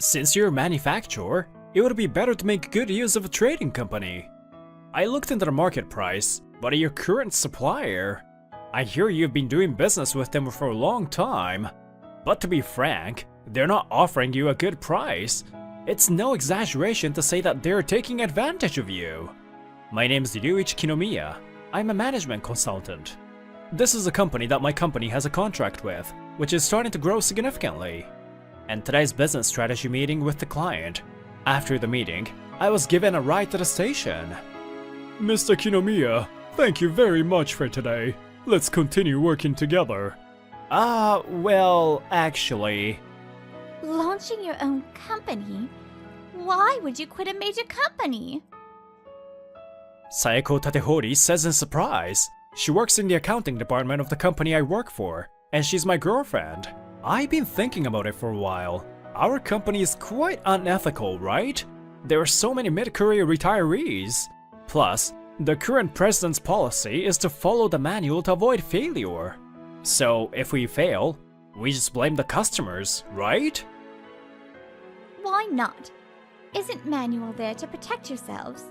Since you're a manufacturer, it would be better to make good use of a trading company. I looked into the market price, but your current supplier, I hear you've been doing business with them for a long time. But to be frank, they're not offering you a good price. It's no exaggeration to say that they're taking advantage of you. My name is Ryuichi Kinomiya. I'm a management consultant. This is a company that my company has a contract with, which is starting to grow significantly. And today's business strategy meeting with the client. After the meeting, I was given a ride to the station. Mr. Kinomiya, thank you very much for today. Let's continue working together. Well, actually... Launching your own company? Why would you quit a major company? Sayako Tatehori says in surprise. She works in the accounting department of the company I work for, and she's my girlfriend. I've been thinking about it for a while. Our company is quite unethical, right? There are so many mid-career retirees. Plus, the current president's policy is to follow the manual to avoid failure. So, if we fail, we just blame the customers, right? Why not? Isn't manual there to protect yourselves?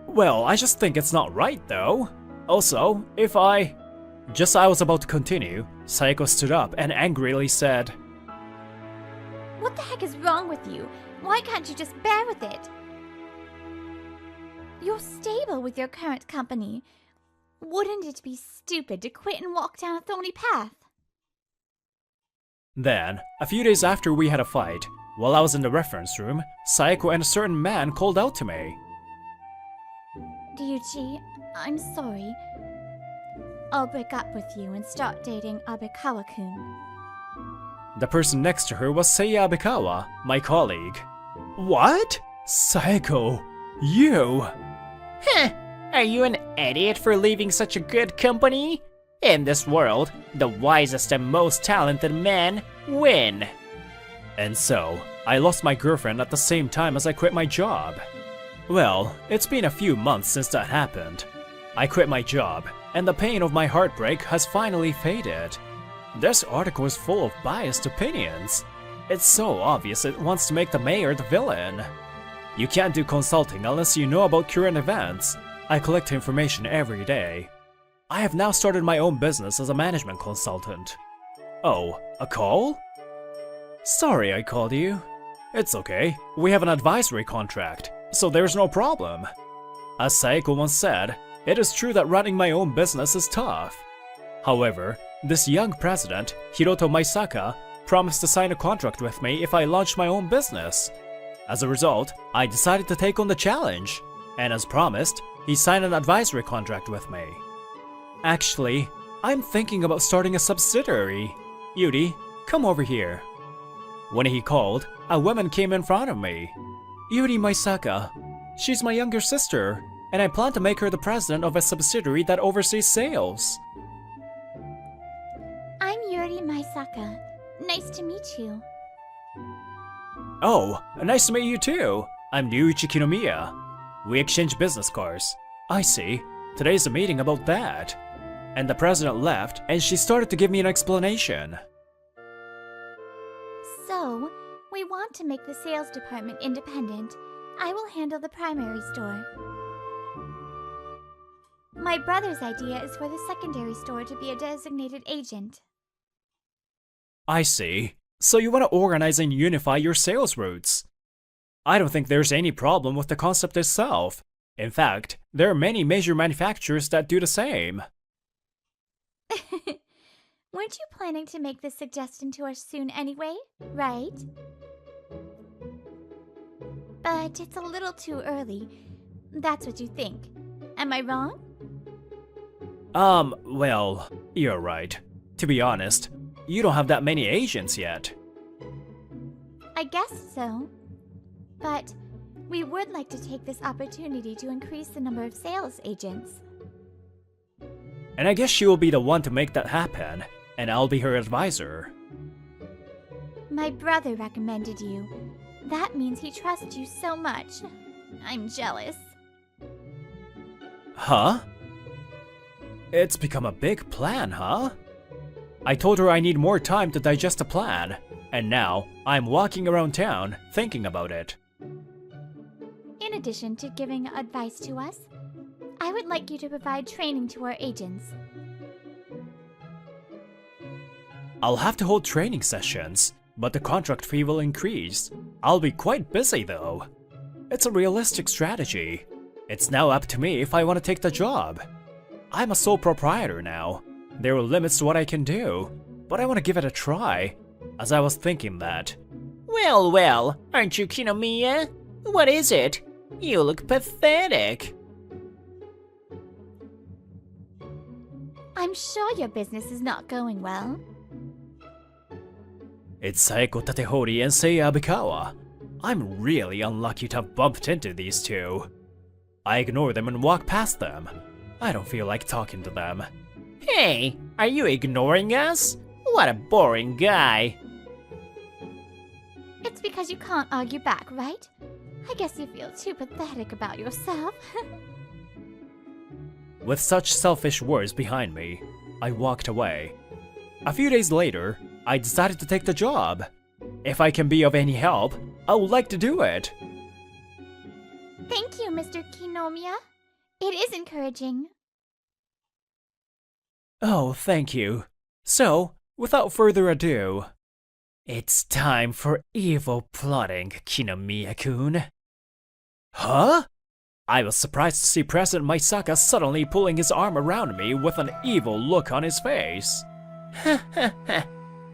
Well, I just think it's not right, though. Also, if I... Just as I was about to continue, Sayako stood up and angrily said, What the heck is wrong with you? Why can't you just bear with it? You're stable with your current company. Wouldn't it be stupid to quit and walk down a thorny path? Then, a few days after we had a fight, while I was in the reference room, Sayako and a certain man called out to me. Ryuichi, I'm sorry. I'll break up with you and start dating Abekawa-kun. The person next to her was Seiya Abekawa, my colleague. What? Sayako, you? Heh, are you an idiot for leaving such a good company? In this world, the wisest and most talented men win. And so, I lost my girlfriend at the same time as I quit my job. Well, it's been a few months since that happened. I quit my job, and the pain of my heartbreak has finally faded. This article is full of biased opinions. It's so obvious it wants to make the mayor the villain. You can't do consulting unless you know about current events. I collect information every day. I have now started my own business as a management consultant. Oh, a call? Sorry I called you. It's okay, we have an advisory contract, so there's no problem. As Sayako once said, it is true that running my own business is tough. However, this young president, Hiroto Maisaka, promised to sign a contract with me if I launched my own business. As a result, I decided to take on the challenge, and as promised, he signed an advisory contract with me. Actually, I'm thinking about starting a subsidiary. Yuri, come over here. When he called, a woman came in front of me. Yuri Maisaka. She's my younger sister, and I plan to make her the president of a subsidiary that oversees sales. I'm Yuri Maisaka. Nice to meet you. Oh, nice to meet you too. I'm Ryuichi Kinomiya. We exchange business cards. I see. Today's a meeting about that. And the president left, and she started to give me an explanation. So, we want to make the sales department independent. I will handle the primary store. My brother's idea is for the secondary store to be a designated agent. I see. So you want to organize and unify your sales routes. I don't think there's any problem with the concept itself. In fact, there are many major manufacturers that do the same. Weren't you planning to make this suggestion to us soon anyway, right? But it's a little too early. That's what you think. Am I wrong? Well, you're right. To be honest, you don't have that many agents yet. I guess so. But we would like to take this opportunity to increase the number of sales agents. And I guess she will be the one to make that happen, and I'll be her advisor. My brother recommended you. That means he trusts you so much. I'm jealous. Huh? It's become a big plan, huh? I told her I need more time to digest the plan, And now, I'm walking around town thinking about it. In addition to giving advice to us, I would like you to provide training to our agents. I'll have to hold training sessions, but the contract fee will increase. I'll be quite busy though. It's a realistic strategy. It's now up to me if I want to take the job. I'm a sole proprietor now. There are limits to what I can do, but I want to give it a try, as I was thinking that. Well, well, aren't you Kinomiya? What is it? You look pathetic. I'm sure your business is not going well. It's Saeko Tatehori and Seiya Abikawa. I'm really unlucky to have bumped into these two. I ignore them and walk past them. I don't feel like talking to them. Hey, are you ignoring us? What a boring guy. It's because you can't argue back, right? I guess you feel too pathetic about yourself. With such selfish words behind me, I walked away. A few days later, I decided to take the job. If I can be of any help, I would like to do it. Thank you, Mr. Kinomiya. It is encouraging. Oh, thank you. So, without further ado, it's time for evil plotting, Kinomiya-kun. Huh? I was surprised to see President Maisaka suddenly pulling his arm around me with an evil look on his face.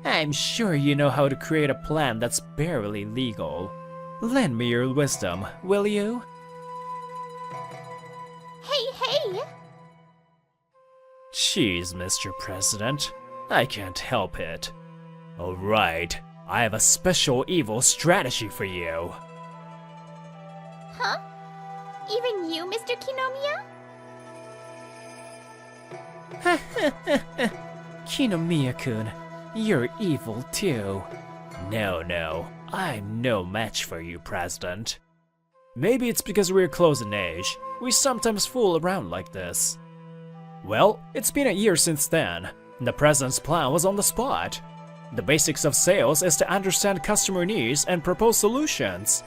I'm sure you know how to create a plan that's barely legal. Lend me your wisdom, will you? Hey! Jeez, Mr. President. I can't help it. Alright, I have a special evil strategy for you. Huh? Even you, Mr. Kinomiya? Kinomiya-kun, you're evil too. No, I'm no match for you, President. Maybe it's because we're close in age, we sometimes fool around like this. Well, it's been a year since then. The President's plan was on the spot. The basics of sales is to understand customer needs and propose solutions.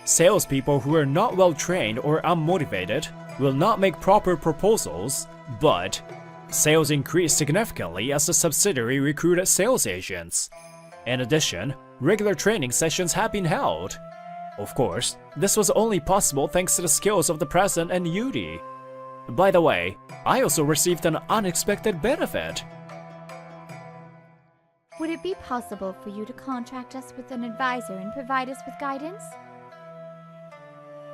Salespeople who are not well trained or unmotivated will not make proper proposals, but sales increased significantly as the subsidiary recruited sales agents. In addition, regular training sessions have been held. Of course, this was only possible thanks to the skills of the President and Yuri. By the way, I also received an unexpected benefit. Would it be possible for you to contract us with an advisor and provide us with guidance?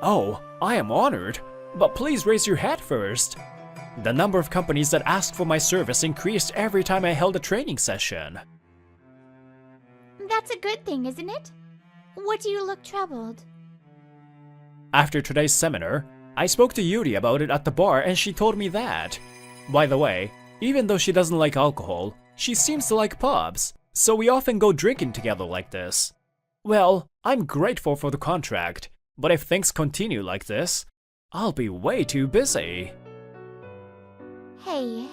Oh, I am honored, but please raise your hat first. The number of companies that asked for my service increased every time I held a training session. That's a good thing, isn't it? What do you look troubled? After today's seminar, I spoke to Yuri about it at the bar and she told me that. By the way, even though she doesn't like alcohol, she seems to like pubs, so we often go drinking together like this. Well, I'm grateful for the contract, but if things continue like this, I'll be way too busy. Hey,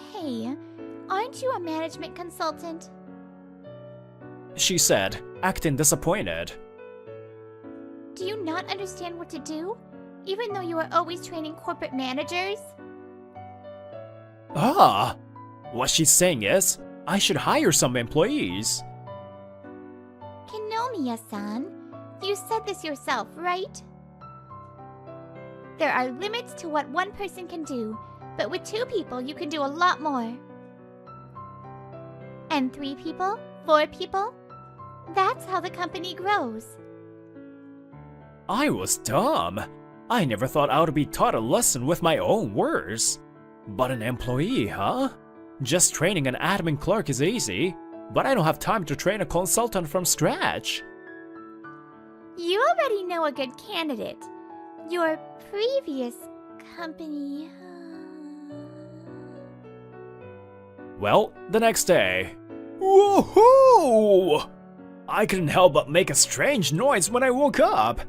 aren't you a management consultant? She said, acting disappointed. Do you not understand what to do? Even though you are always training corporate managers? Ah! What she's saying is, I should hire some employees. Kinomiya-san, you said this yourself, right? There are limits to what one person can do, but with 2 people you can do a lot more. And 3 people? 4 people? That's how the company grows. I was dumb. I never thought I would be taught a lesson with my own words. But an employee, huh? Just training an admin clerk is easy, but I don't have time to train a consultant from scratch. You already know a good candidate. Your previous company... Well, the next day. Woohoo! I couldn't help but make a strange noise when I woke up.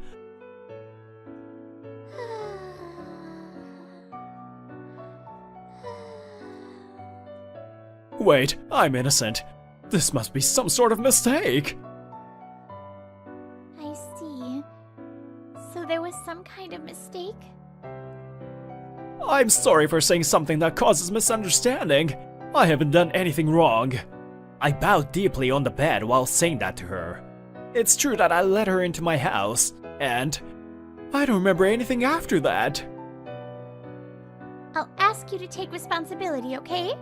Wait, I'm innocent. This must be some sort of mistake. I see. So there was some kind of mistake? I'm sorry for saying something that causes misunderstanding. I haven't done anything wrong. I bowed deeply on the bed while saying that to her. It's true that I let her into my house, and I don't remember anything after that. I'll ask you to take responsibility, okay?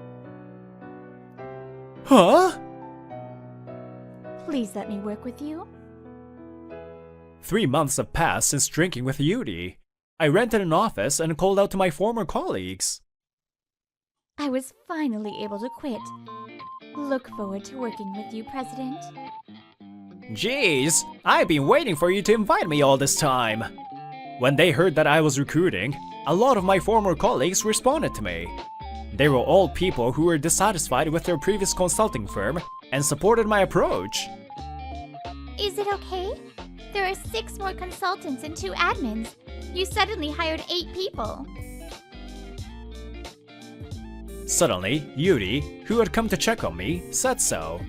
Huh? Please let me work with you. 3 months have passed since drinking with Yuri. I rented an office and called out to my former colleagues. I was finally able to quit. Look forward to working with you, President. Jeez, I've been waiting for you to invite me all this time. When they heard that I was recruiting, a lot of my former colleagues responded to me. They were all people who were dissatisfied with their previous consulting firm and supported my approach. Is it okay? There are 6 more consultants and 2 admins. You suddenly hired 8 people. Suddenly, Yuri, who had come to check on me, said so.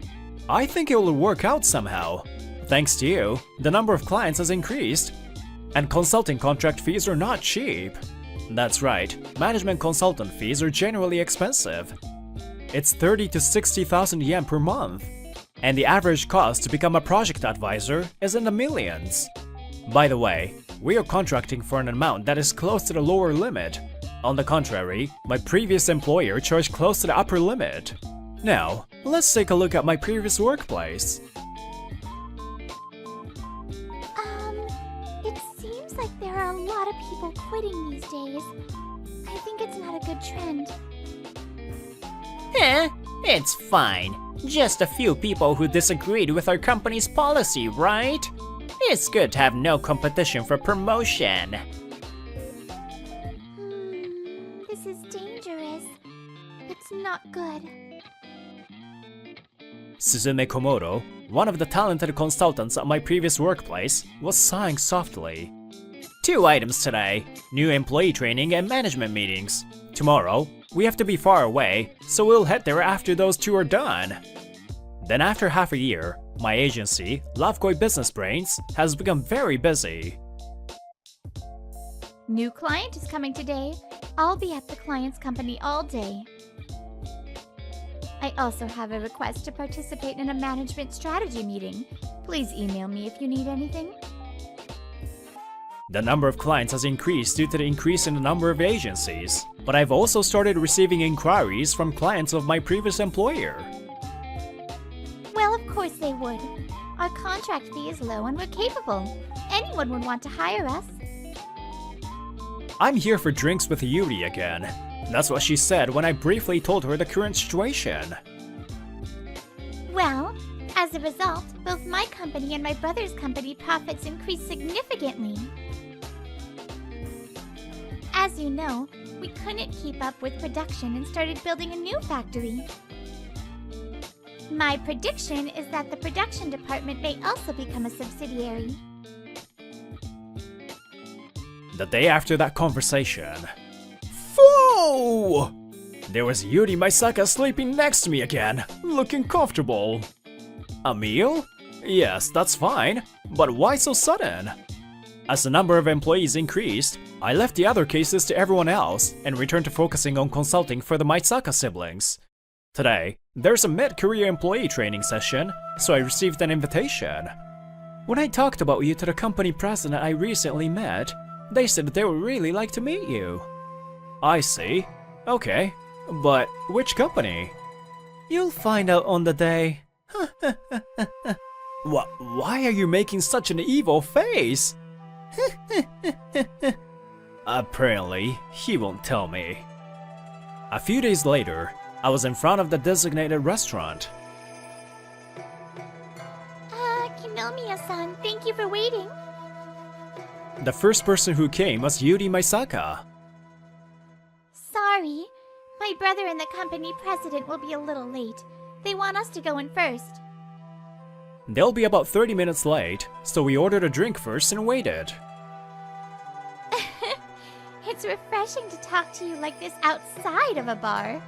I think it will work out somehow. Thanks to you, the number of clients has increased. And consulting contract fees are not cheap. That's right, management consultant fees are generally expensive. It's 30 to 60,000 yen per month. And the average cost to become a project advisor is in the millions. By the way, we are contracting for an amount that is close to the lower limit. On the contrary, my previous employer charged close to the upper limit. Now, let's take a look at my previous workplace. It seems like there are a lot of people quitting these days. I think it's not a good trend. It's fine. Just a few people who disagreed with our company's policy, right? It's good to have no competition for promotion. This is dangerous. It's not good. Suzume Komodo, one of the talented consultants at my previous workplace, was sighing softly. 2 items today, new employee training and management meetings. Tomorrow, we have to be far away, so we'll head there after those 2 are done. Then after half a year, my agency, Lovekoi Business Brains, has become very busy. New client is coming today. I'll be at the client's company all day. I also have a request to participate in a management strategy meeting. Please email me if you need anything. The number of clients has increased due to the increase in the number of agencies, but I've also started receiving inquiries from clients of my previous employer. Well, of course they would. Our contract fee is low and we're capable. Anyone would want to hire us. I'm here for drinks with Yuri again. That's what she said when I briefly told her the current situation. Well, as a result, both my company and my brother's company profits increased significantly. As you know, we couldn't keep up with production and started building a new factory. My prediction is that the production department may also become a subsidiary. The day after that conversation, Foo! There was Yuri Maisaka sleeping next to me again, looking comfortable. A meal? Yes, that's fine, but why so sudden? As the number of employees increased, I left the other cases to everyone else and returned to focusing on consulting for the Maisaka siblings. Today, there's a mid-career employee training session, so I received an invitation. When I talked about you to the company president I recently met, they said they would really like to meet you. I see. Okay, but which company? You'll find out on the day. Why are you making such an evil face? Apparently, he won't tell me. A few days later, I was in front of the designated restaurant. Kinomiya-san, thank you for waiting. The first person who came was Yuri Maisaka. Sorry, my brother and the company president will be a little late. They want us to go in first. They'll be about 30 minutes late, so we ordered a drink first and waited. It's refreshing to talk to you like this outside of a bar.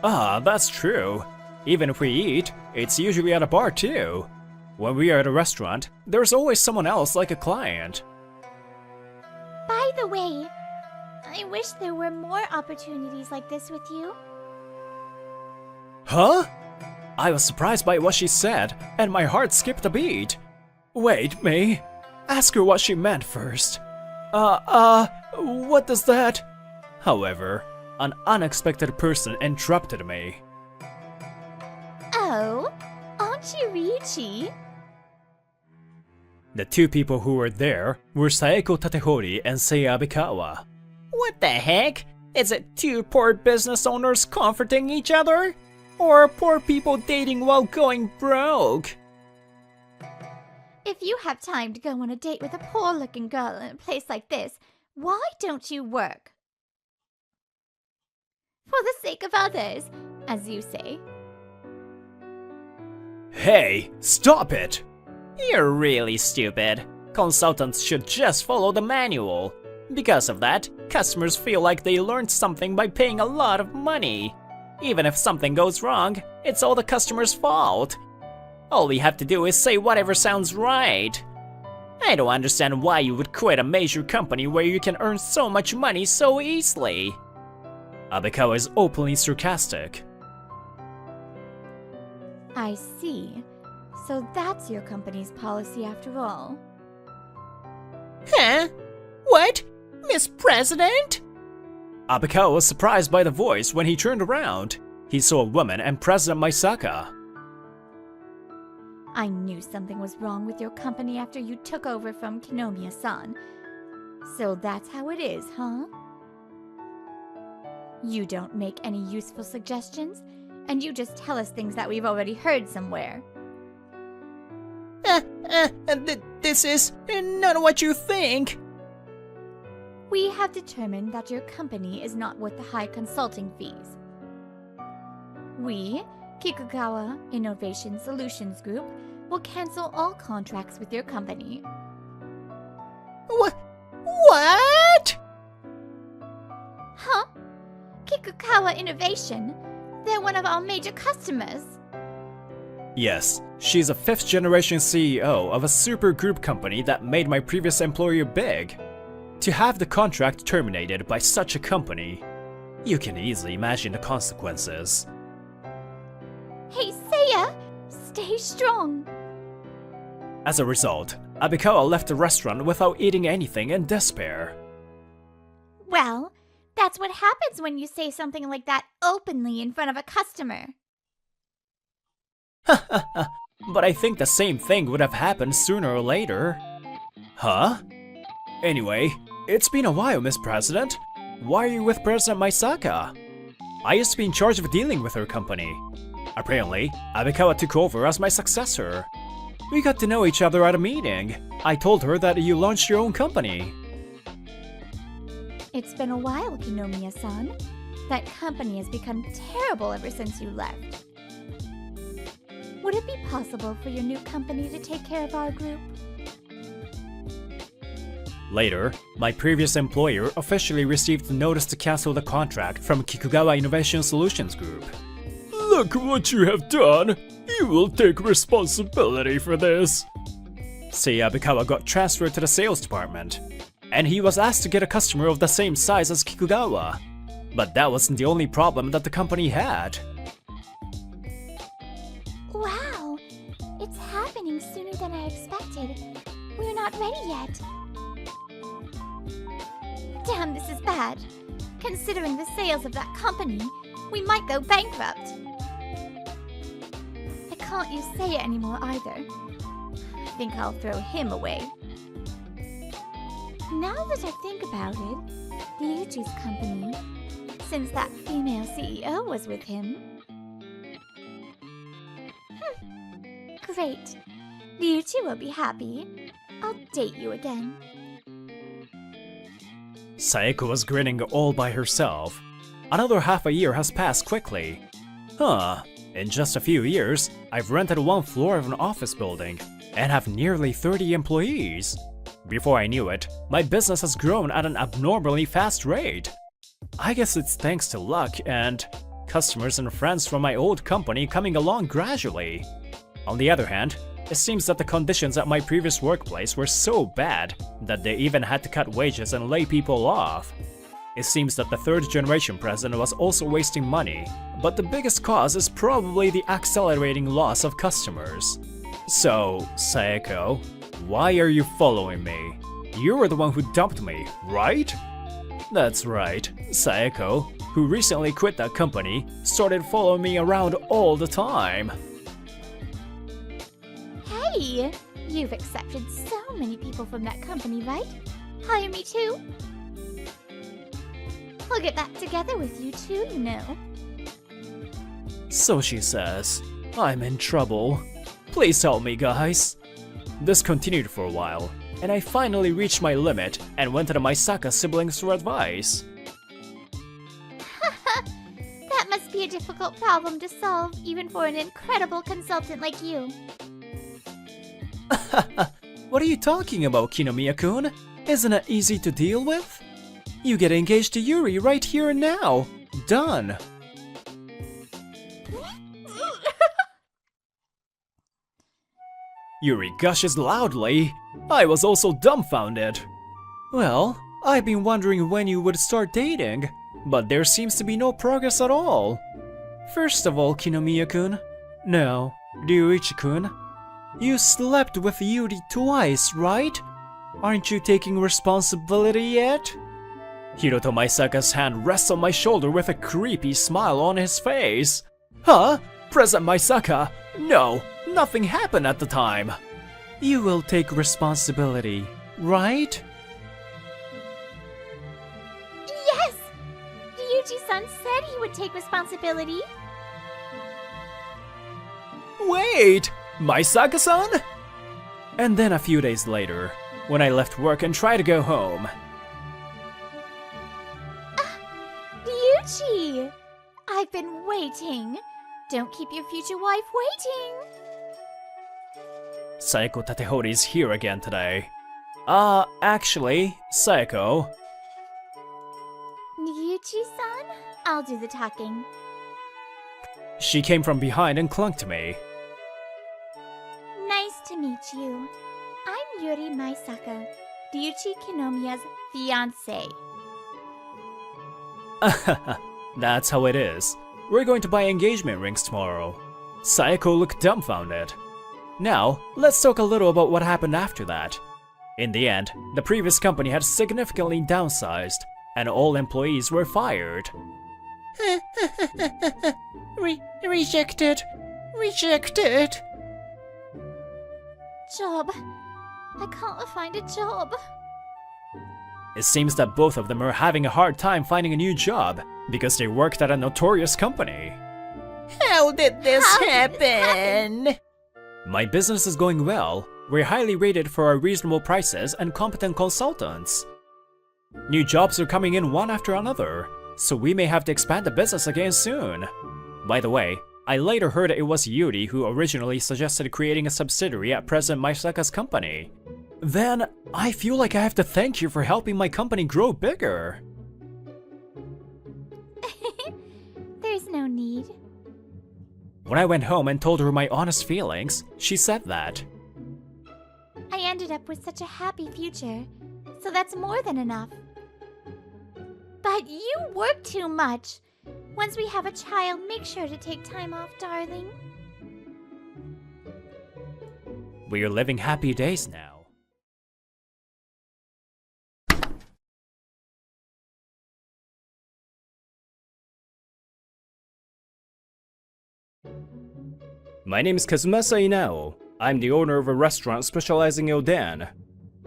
Ah, that's true. Even if we eat, it's usually at a bar too. When we are at a restaurant, there's always someone else like a client. By the way, I wish there were more opportunities like this with you. Huh? I was surprised by what she said, and my heart skipped a beat. Wait, May. Ask her what she meant first. What does that? However, an unexpected person interrupted me. Oh, aren't you Ryuichi? The two people who were there were Saeko Tatehori and Seiya Abikawa. What the heck? Is it two poor business owners comforting each other? Or poor people dating while going broke? If you have time to go on a date with a poor-looking girl in a place like this, why don't you work? For the sake of others, as you say. Hey, stop it! You're really stupid. Consultants should just follow the manual. Because of that, customers feel like they learned something by paying a lot of money. Even if something goes wrong, it's all the customer's fault. All we have to do is say whatever sounds right. I don't understand why you would quit a major company where you can earn so much money so easily. Abikawa is openly sarcastic. I see. So that's your company's policy after all. Huh? What? Miss President? Abikawa was surprised by the voice when he turned around. He saw a woman and President Maisaka. I knew something was wrong with your company after you took over from Kinomiya-san. So that's how it is, huh? You don't make any useful suggestions, and you just tell us things that we've already heard somewhere. This is not what you think. We have determined that your company is not worth the high consulting fees. We, Kikugawa Innovation Solutions Group, will cancel all contracts with your company. What? Huh? Kikugawa Innovation? They're one of our major customers. Yes, she's a fifth-generation CEO of a super group company that made my previous employer big. To have the contract terminated by such a company, you can easily imagine the consequences. Hey, Seiya! Stay strong! As a result, Abikawa left the restaurant without eating anything in despair. Well, that's what happens when you say something like that openly in front of a customer. But I think the same thing would have happened sooner or later. Huh? Anyway, it's been a while, Miss President. Why are you with President Maisaka? I used to be in charge of dealing with her company. Apparently, Abikawa took over as my successor. We got to know each other at a meeting. I told her that you launched your own company. It's been a while, Kinomiya-san. That company has become terrible ever since you left. Would it be possible for your new company to take care of our group? Later, my previous employer officially received a notice to cancel the contract from Kikugawa Innovation Solutions Group. Look what you have done! You will take responsibility for this! Seiya Abikawa got transferred to the sales department, and he was asked to get a customer of the same size as Kikugawa. But that wasn't the only problem that the company had. Wow! It's happening sooner than I expected. We're not ready yet. Damn, this is bad. Considering the sales of that company, we might go bankrupt. I can't use Seiya anymore either. I think I'll throw him away. Now that I think about it, Ryuichi's company, since that female CEO was with him. Great. Ryuichi will be happy. I'll date you again. Saeko was grinning all by herself. Another half a year has passed quickly. Huh, in just a few years, I've rented one floor of an office building and have nearly 30 employees. Before I knew it, my business has grown at an abnormally fast rate. I guess it's thanks to luck and customers and friends from my old company coming along gradually. On the other hand, It seems that the conditions at my previous workplace were so bad that they even had to cut wages and lay people off. It seems that the third generation president was also wasting money, but the biggest cause is probably the accelerating loss of customers. So, Sayako, why are you following me? You were the one who dumped me, right? That's right, Sayako, who recently quit that company, started following me around all the time. Hey! You've accepted so many people from that company, right? Hire me too? I'll get back together with you too, you know. So she says. I'm in trouble. Please help me, guys. This continued for a while, and I finally reached my limit and went to the Maisaka siblings for advice. That must be a difficult problem to solve, even for an incredible consultant like you. What are you talking about, Kinomiya-kun? Isn't it easy to deal with? You get engaged to Yuri right here and now. Done. Yuri gushes loudly. I was also dumbfounded. Well, I've been wondering when you would start dating, but there seems to be no progress at all. First of all, Kinomiya-kun. No, Ryuichi-kun. You slept with Yuri twice, right? Aren't you taking responsibility yet? Hiroto Maisaka's hand rests on my shoulder with a creepy smile on his face. Huh? President Maisaka? No, nothing happened at the time. You will take responsibility, right? Yes! Ryuji-san said he would take responsibility. Wait! Maisaka-san? And then a few days later, when I left work and tried to go home. Ryuji! I've been waiting. Don't keep your future wife waiting. Sayako Tatehori is here again today. Actually, Sayako. Ryuji-san? I'll do the talking. She came from behind and clung to me. Nice to meet you. I'm Yuri Maisaka, Ryuji Kinomiya's fiancé. That's how it is. We're going to buy engagement rings tomorrow. Sayako looked dumbfounded. Now, let's talk a little about what happened after that. In the end, the previous company had significantly downsized, and all employees were fired. Rejected. Rejected. Job. I can't find a job. It seems that both of them are having a hard time finding a new job because they worked at a notorious company. How did this How did happen? My business is going well. We're highly rated for our reasonable prices and competent consultants. New jobs are coming in one after another, so we may have to expand the business again soon. By the way, I later heard it was Yuri who originally suggested creating a subsidiary at President Maisaka's company. Then, I feel like I have to thank you for helping my company grow bigger. There's no need. When I went home and told her my honest feelings, she said that. I ended up with such a happy future, so that's more than enough. But you work too much. Once we have a child, make sure to take time off, darling. We are living happy days now. My name is Kazumasa Inao. I'm the owner of a restaurant specializing in oden.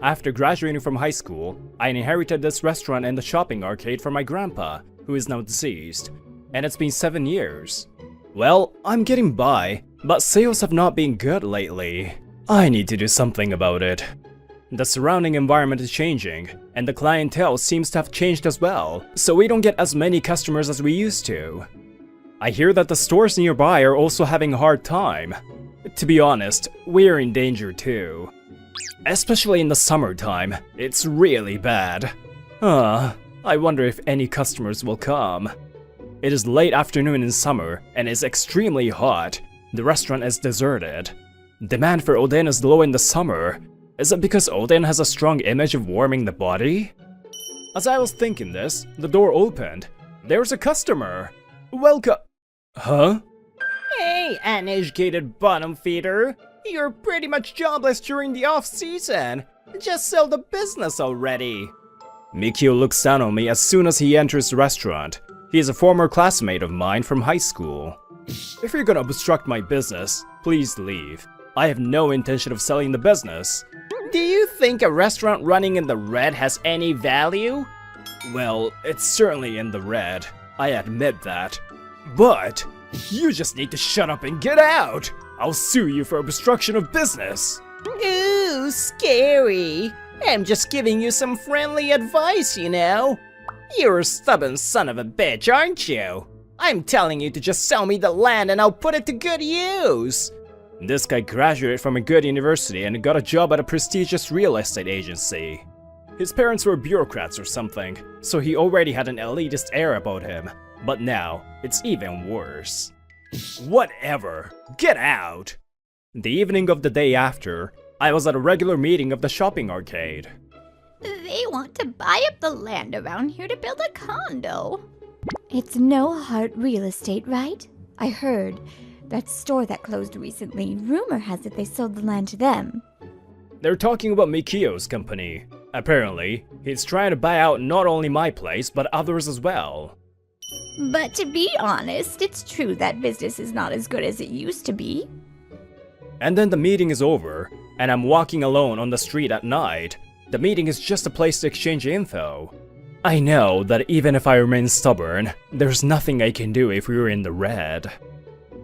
After graduating from high school, I inherited this restaurant and the shopping arcade from my grandpa, who is now deceased, and it's been 7 years. Well, I'm getting by, but sales have not been good lately. I need to do something about it. The surrounding environment is changing, and the clientele seems to have changed as well, so we don't get as many customers as we used to. I hear that the stores nearby are also having a hard time. To be honest, we're in danger too. Especially in the summertime, it's really bad. I wonder if any customers will come. It is late afternoon in summer, and it's extremely hot. The restaurant is deserted. Demand for Odin is low in the summer. Is it because Odin has a strong image of warming the body? As I was thinking this, the door opened. There's a customer. Welcome. Huh? Hey, uneducated bottom feeder. You're pretty much jobless during the off-season. Just sell the business already. Mikio looks down on me as soon as he enters the restaurant. He is a former classmate of mine from high school. If you're gonna obstruct my business, please leave. I have no intention of selling the business. Do you think a restaurant running in the red has any value? Well, it's certainly in the red. I admit that. But you just need to shut up and get out! I'll sue you for obstruction of business! Ooh, scary. I'm just giving you some friendly advice, you know. You're a stubborn son of a bitch, aren't you? I'm telling you to just sell me the land and I'll put it to good use. This guy graduated from a good university and got a job at a prestigious real estate agency. His parents were bureaucrats or something, so he already had an elitist air about him. But now, it's even worse. Whatever! Get out! The evening of the day after, I was at a regular meeting of the shopping arcade. They want to buy up the land around here to build a condo. It's No Heart Real Estate, right? I heard. That store that closed recently, rumor has it they sold the land to them. They're talking about Mikio's company. Apparently, he's trying to buy out not only my place, but others as well. But to be honest, it's true that business is not as good as it used to be. And then the meeting is over, and I'm walking alone on the street at night. The meeting is just a place to exchange info. I know that even if I remain stubborn, there's nothing I can do if we're in the red.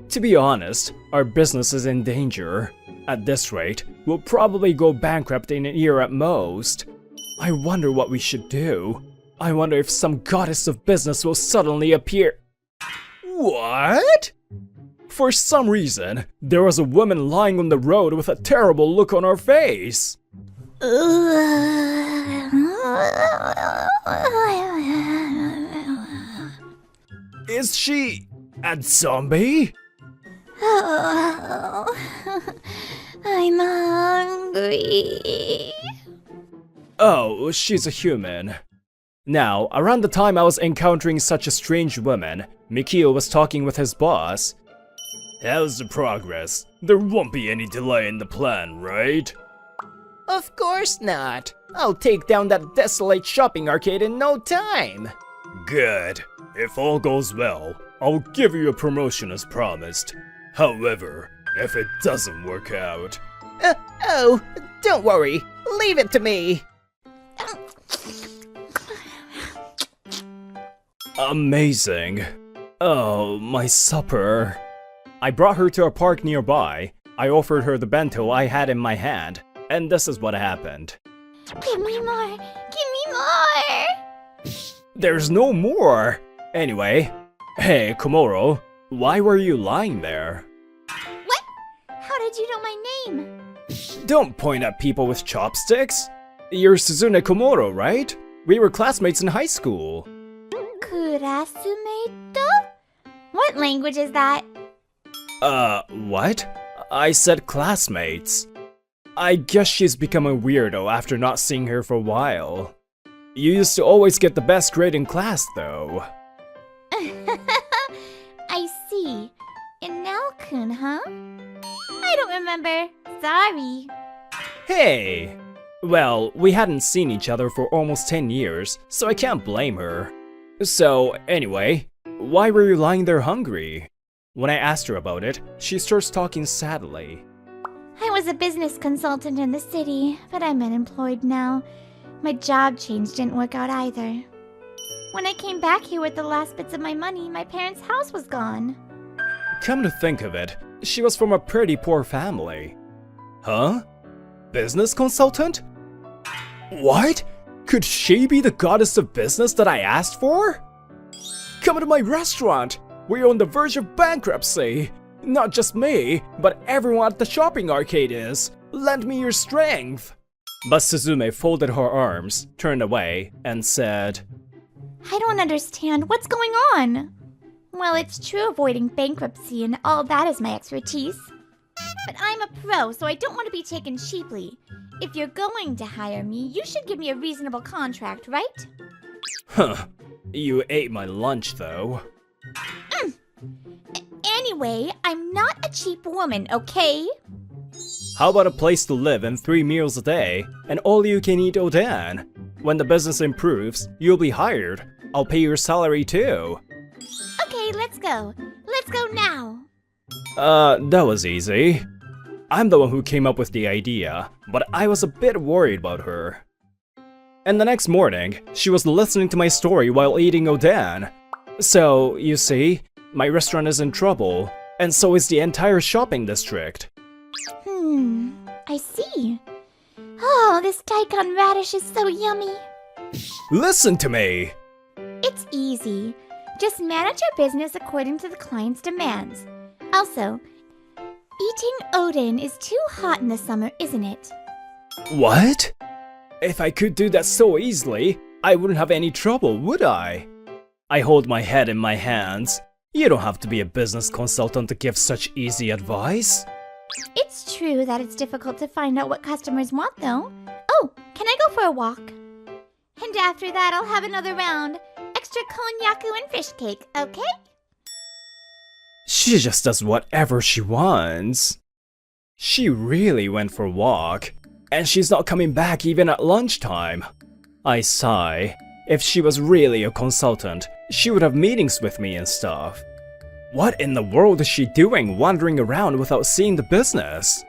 To be honest, our business is in danger. At this rate, we'll probably go bankrupt in a year at most. I wonder what we should do. I wonder if some goddess of business will suddenly appear. What? For some reason, there was a woman lying on the road with a terrible look on her face. Is she a zombie? Oh, I'm hungry. Oh, she's a human. Now, around the time I was encountering such a strange woman, Mikio was talking with his boss. How's the progress? There won't be any delay in the plan, right? Of course not. I'll take down that desolate shopping arcade in no time. Good. If all goes well, I'll give you a promotion as promised. However, if it doesn't work out... Oh, don't worry. Leave it to me. Amazing. Oh, my supper. I brought her to a park nearby. I offered her the bento I had in my hand, and this is what happened. Give me more! Give me more! There's no more! Anyway, hey, Komoro, why were you lying there? What? How did you know my name? Don't point at people with chopsticks. You're Suzune Komoro, right? We were classmates in high school. Kurasumeto? What language is that? What? I said classmates. I guess she's become a weirdo after not seeing her for a while. You used to always get the best grade in class, though. I see. Inel-kun, huh? I don't remember. Sorry. Hey! Well, we hadn't seen each other for almost 10 years, so I can't blame her. So, anyway, why were you lying there hungry? When I asked her about it, she starts talking sadly. I was a business consultant in the city, but I'm unemployed now. My job change didn't work out either. When I came back here with the last bits of my money, my parents' house was gone. Come to think of it, she was from a pretty poor family. Huh? Business consultant? What? Could she be the goddess of business that I asked for? Come to my restaurant! We're on the verge of bankruptcy! Not just me, but everyone at the shopping arcade is! Lend me your strength! But Suzume folded her arms, turned away, and said, I don't understand. What's going on? Well, it's true avoiding bankruptcy and all that is my expertise. But I'm a pro, so I don't want to be taken cheaply. If you're going to hire me, you should give me a reasonable contract, right? Huh. You ate my lunch, though. Anyway, I'm not a cheap woman, okay? How about a place to live and 3 meals a day, and all-you-can-eat oden? When the business improves, you'll be hired. I'll pay your salary too. Okay, let's go. Let's go now. That was easy. I'm the one who came up with the idea, but I was a bit worried about her. And the next morning, she was listening to my story while eating oden. So, you see, my restaurant is in trouble, and so is the entire shopping district. I see. Oh, this daikon radish is so yummy. Listen to me! It's easy. Just manage your business according to the client's demands. Also, eating oden is too hot in the summer, isn't it? What? If I could do that so easily, I wouldn't have any trouble, would I? I hold my head in my hands. You don't have to be a business consultant to give such easy advice. It's true that it's difficult to find out what customers want, though. Oh, can I go for a walk? And after that, I'll have another round. Extra konnyaku and fish cake, okay? She just does whatever she wants. She really went for a walk, and she's not coming back even at lunchtime. I sigh. If she was really a consultant, she would have meetings with me and stuff. What in the world is she doing wandering around without seeing the business?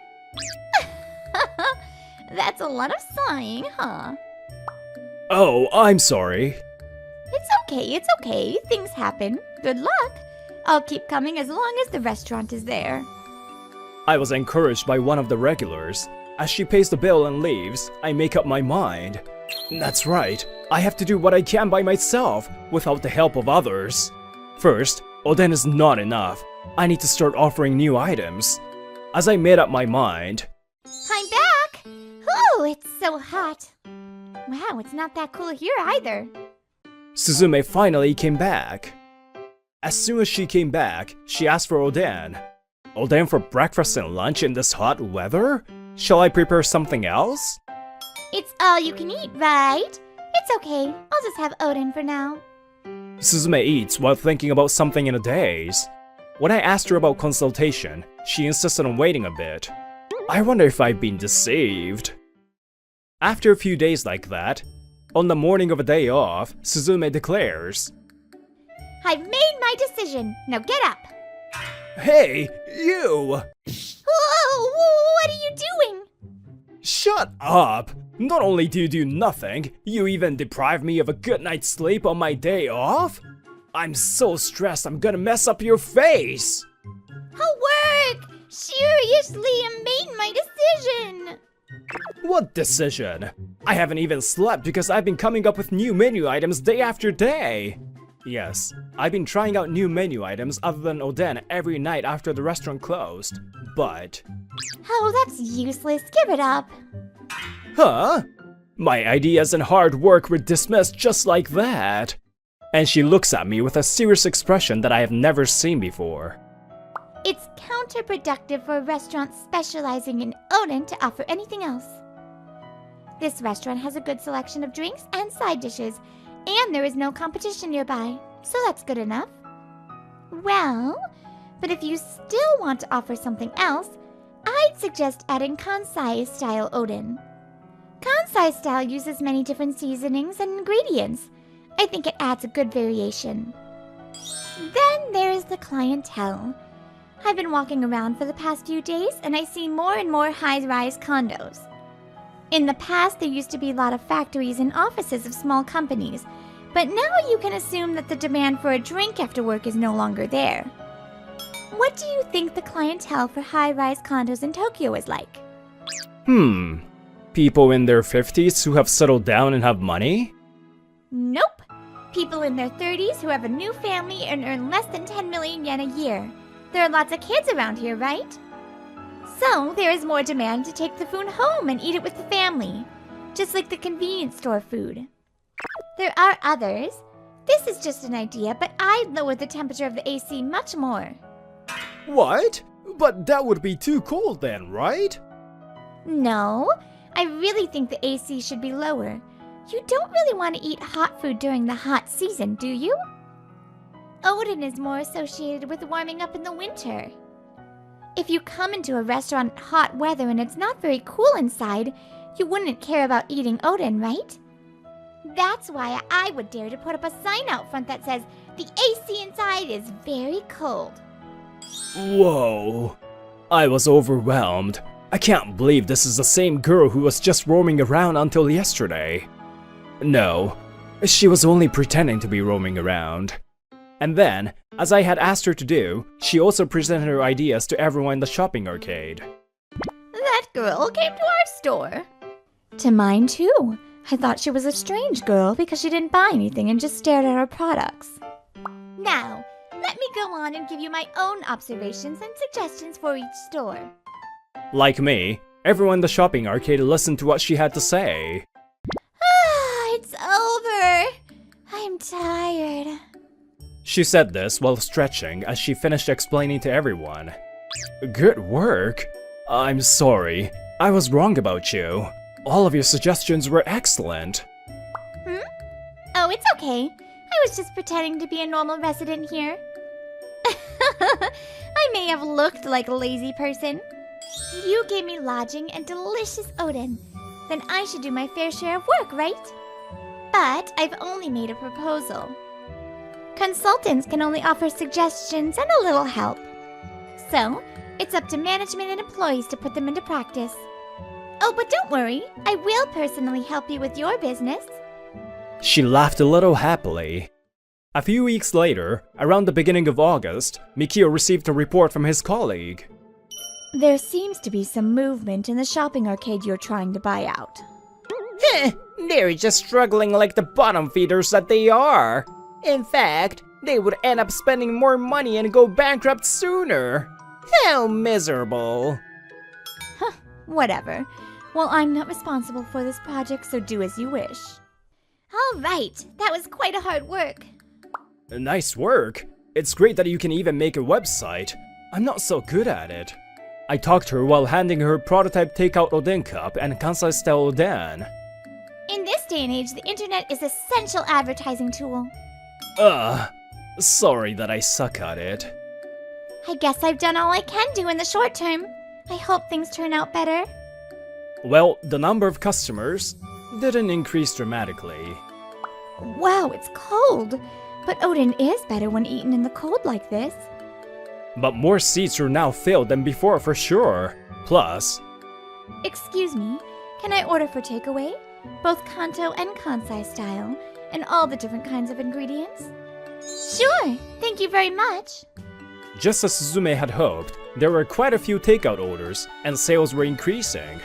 That's a lot of sighing, huh? Oh, I'm sorry. It's okay. Things happen. Good luck. I'll keep coming as long as the restaurant is there. I was encouraged by one of the regulars. As she pays the bill and leaves, I make up my mind. That's right, I have to do what I can by myself, without the help of others. First, oden is not enough. I need to start offering new items. As I made up my mind... I'm back! Ooh, it's so hot. Wow, it's not that cool here either. Suzume finally came back. As soon as she came back, she asked for oden. Oden for breakfast and lunch in this hot weather? Shall I prepare something else? It's all you can eat, right? It's okay. I'll just have oden for now. Suzume eats while thinking about something in a daze. When I asked her about consultation, she insisted on waiting a bit. I wonder if I've been deceived. After a few days like that, on the morning of a day off, Suzume declares, I've made my decision. Now get up. Hey, you! Whoa, what are you doing? Shut up! Not only do you do nothing, you even deprive me of a good night's sleep on my day off? I'm so stressed I'm gonna mess up your face! I'll work! Seriously, I made my decision! What decision? I haven't even slept because I've been coming up with new menu items day after day! Yes, I've been trying out new menu items other than oden every night after the restaurant closed, but... Oh, that's useless. Give it up. Huh? My ideas and hard work were dismissed just like that. And she looks at me with a serious expression that I have never seen before. It's counterproductive for a restaurant specializing in oden to offer anything else. This restaurant has a good selection of drinks and side dishes, and there is no competition nearby, so that's good enough. Well, but if you still want to offer something else, I'd suggest adding Kansai-style oden. Kansai style uses many different seasonings and ingredients. I think it adds a good variation. Then there is the clientele. I've been walking around for the past few days, and I see more and more high-rise condos. In the past, there used to be a lot of factories and offices of small companies, but now you can assume that the demand for a drink after work is no longer there. What do you think the clientele for high-rise condos in Tokyo is like? People in their 50s who have settled down and have money? Nope. People in their 30s who have a new family and earn less than 10 million yen a year. There are lots of kids around here, right? So, there is more demand to take the food home and eat it with the family, just like the convenience store food. There are others. This is just an idea, but I'd lower the temperature of the AC much more. What? But that would be too cold then, right? No, I really think the AC should be lower. You don't really want to eat hot food during the hot season, do you? Odin is more associated with warming up in the winter. If you come into a restaurant in hot weather and it's not very cool inside, you wouldn't care about eating Odin, right? That's why I would dare to put up a sign out front that says, "The AC inside is very cold." Whoa. I was overwhelmed. I can't believe this is the same girl who was just roaming around until yesterday. No, she was only pretending to be roaming around. And then, as I had asked her to do, she also presented her ideas to everyone in the shopping arcade. That girl came to our store. To mine too. I thought she was a strange girl because she didn't buy anything and just stared at our products. Now, let me go on and give you my own observations and suggestions for each store. Like me, everyone in the shopping arcade listened to what she had to say. It's over. I'm tired. She said this while stretching as she finished explaining to everyone. Good work. I'm sorry. I was wrong about you. All of your suggestions were excellent. Oh, it's okay. I was just pretending to be a normal resident here. I may have looked like a lazy person. You gave me lodging and delicious Odin. Then I should do my fair share of work, right? But I've only made a proposal. Consultants can only offer suggestions and a little help. So, it's up to management and employees to put them into practice. Oh, but don't worry. I will personally help you with your business. She laughed a little happily. A few weeks later, around the beginning of August, Mikio received a report from his colleague. There seems to be some movement in the shopping arcade you're trying to buy out. They're just struggling like the bottom feeders that they are. In fact, they would end up spending more money and go bankrupt sooner. How miserable. Whatever. Well, I'm not responsible for this project, so do as you wish. All right, that was quite a hard work. Nice work. It's great that you can even make a website. I'm not so good at it. I talked to her while handing her prototype takeout Odin cup and Kansai style Odin. In this day and age, the internet is essential advertising tool. Sorry that I suck at it. I guess I've done all I can do in the short term. I hope things turn out better. Well, the number of customers didn't increase dramatically. Wow, it's cold. But Odin is better when eaten in the cold like this. But more seats are now filled than before for sure. Plus... Excuse me, can I order for takeaway? Both Kanto and Kansai style, and all the different kinds of ingredients? Sure, thank you very much. Just as Suzume had hoped, there were quite a few takeout orders, and sales were increasing.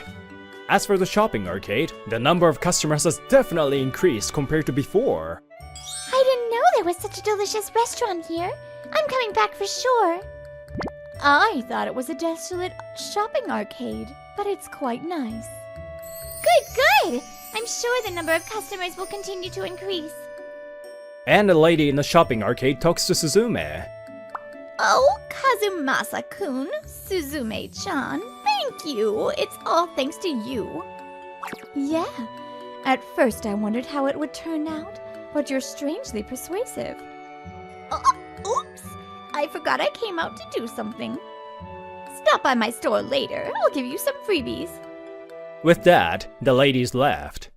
As for the shopping arcade, the number of customers has definitely increased compared to before. I didn't know there was such a delicious restaurant here. I'm coming back for sure. I thought it was a desolate shopping arcade, but it's quite nice. Good! I'm sure the number of customers will continue to increase. And the lady in the shopping arcade talks to Suzume. Oh, Kazumasa-kun, Suzume-chan, thank you. It's all thanks to you. Yeah, at first I wondered how it would turn out, but you're strangely persuasive. Oops! I forgot I came out to do something. Stop by my store later. I'll give you some freebies. With that, the ladies left.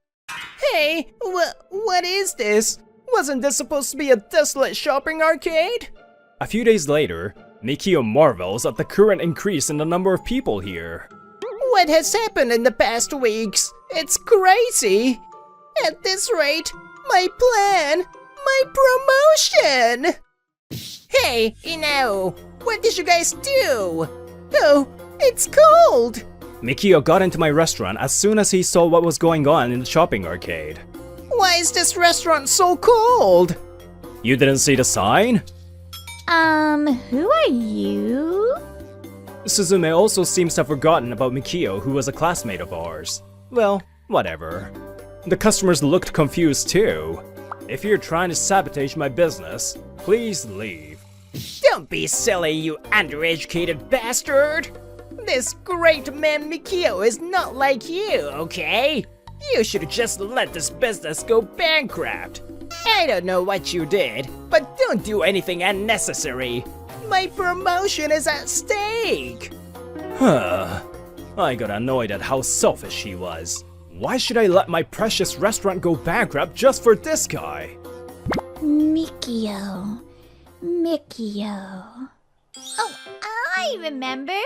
Hey, what is this? Wasn't this supposed to be a desolate shopping arcade? A few days later, Mikio marvels at the current increase in the number of people here. What has happened in the past weeks? It's crazy! At this rate, my plan, my promotion! Hey, what did you guys do? Oh, it's cold! Mikio got into my restaurant as soon as he saw what was going on in the shopping arcade. Why is this restaurant so cold? You didn't see the sign? Who are you? Suzume also seems to have forgotten about Mikio, who was a classmate of ours. Well, whatever. The customers looked confused too. If you're trying to sabotage my business, please leave. Don't be silly, you undereducated bastard! This great man Mikio is not like you, okay? You should just let this business go bankrupt. I don't know what you did, but don't do anything unnecessary. My promotion is at stake! Huh. I got annoyed at how selfish he was. Why should I let my precious restaurant go bankrupt just for this guy? Mikio. Mikio. Oh, I remember!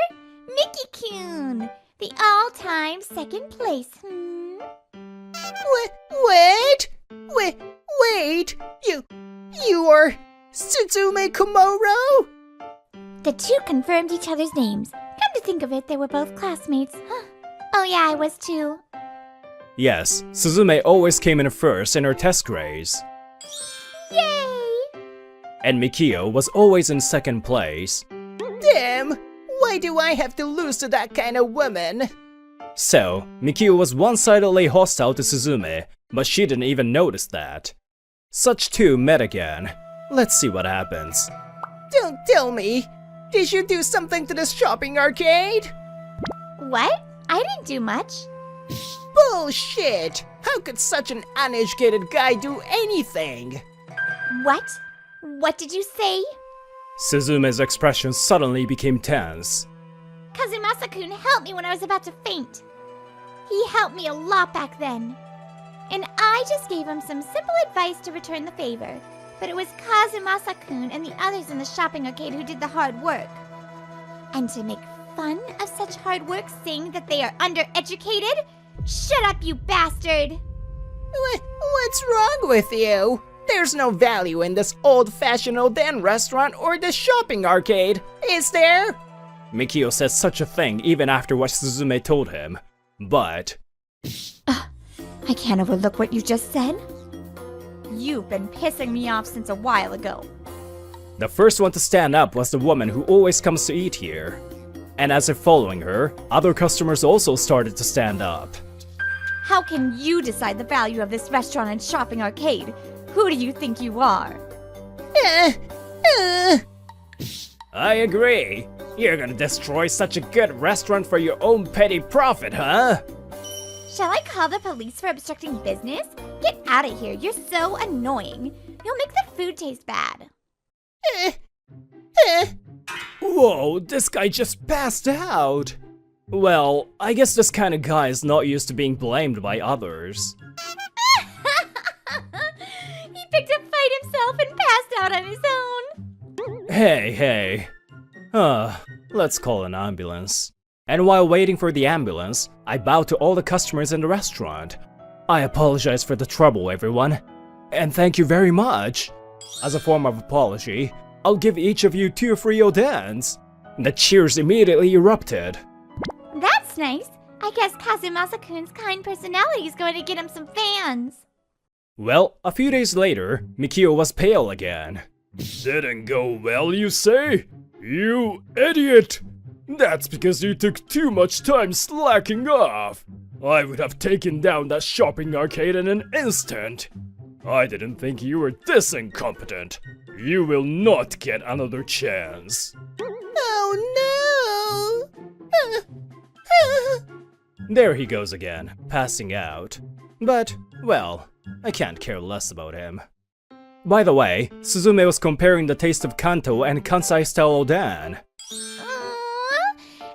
Mickey-kun! The all-time second place, Wait! You are Suzume Komoro? The two confirmed each other's names. Come to think of it, they were both classmates. Huh. Oh yeah, I was too. Yes, Suzume always came in first in her test grades. Yay! And Mikio was always in second place. Damn! Why do I have to lose to that kind of woman? So, Mikio was one-sidedly hostile to Suzume, but she didn't even notice that. Such two met again. Let's see what happens. Don't tell me! Did you do something to this shopping arcade? What? I didn't do much. Bullshit! How could such an uneducated guy do anything? What? What did you say? Suzume's expression suddenly became tense. Kazumasa-kun helped me when I was about to faint. He helped me a lot back then. And I just gave him some simple advice to return the favor. But it was Kazumasa-kun and the others in the shopping arcade who did the hard work. And to make fun of such hard work saying that they are undereducated? Shut up, you bastard! What's wrong with you? There's no value in this old-fashioned Oden restaurant or the shopping arcade, is there? Mikio said such a thing even after what Suzume told him. But... I can't overlook what you just said. You've been pissing me off since a while ago. the first one to stand up was the woman who always comes to eat here. And as if following her, other customers also started to stand up. How can you decide the value of this restaurant and shopping arcade? Who do you think you are? I agree. You're gonna destroy such a good restaurant for your own petty profit, huh? Shall I call the police for obstructing business? Get out of here, you're so annoying. You'll make the food taste bad. Whoa, this guy just passed out. Well, I guess this kind of guy is not used to being blamed by others. He picked a fight himself and passed out on his own. Hey. Let's call an ambulance. And while waiting for the ambulance, I bowed to all the customers in the restaurant. I apologize for the trouble, everyone. And thank you very much. As a form of apology, I'll give each of you 2 free odens. The cheers immediately erupted. That's nice. I guess Kazumasa-kun's kind personality is going to get him some fans. Well, a few days later, Mikio was pale again. Didn't go well, you say? You idiot! That's because you took too much time slacking off. I would have taken down that shopping arcade in an instant. I didn't think you were this incompetent. You will not get another chance. Oh no! There he goes again, passing out. But, well, I can't care less about him. By the way, Suzume was comparing the taste of Kanto and Kansai-style oden.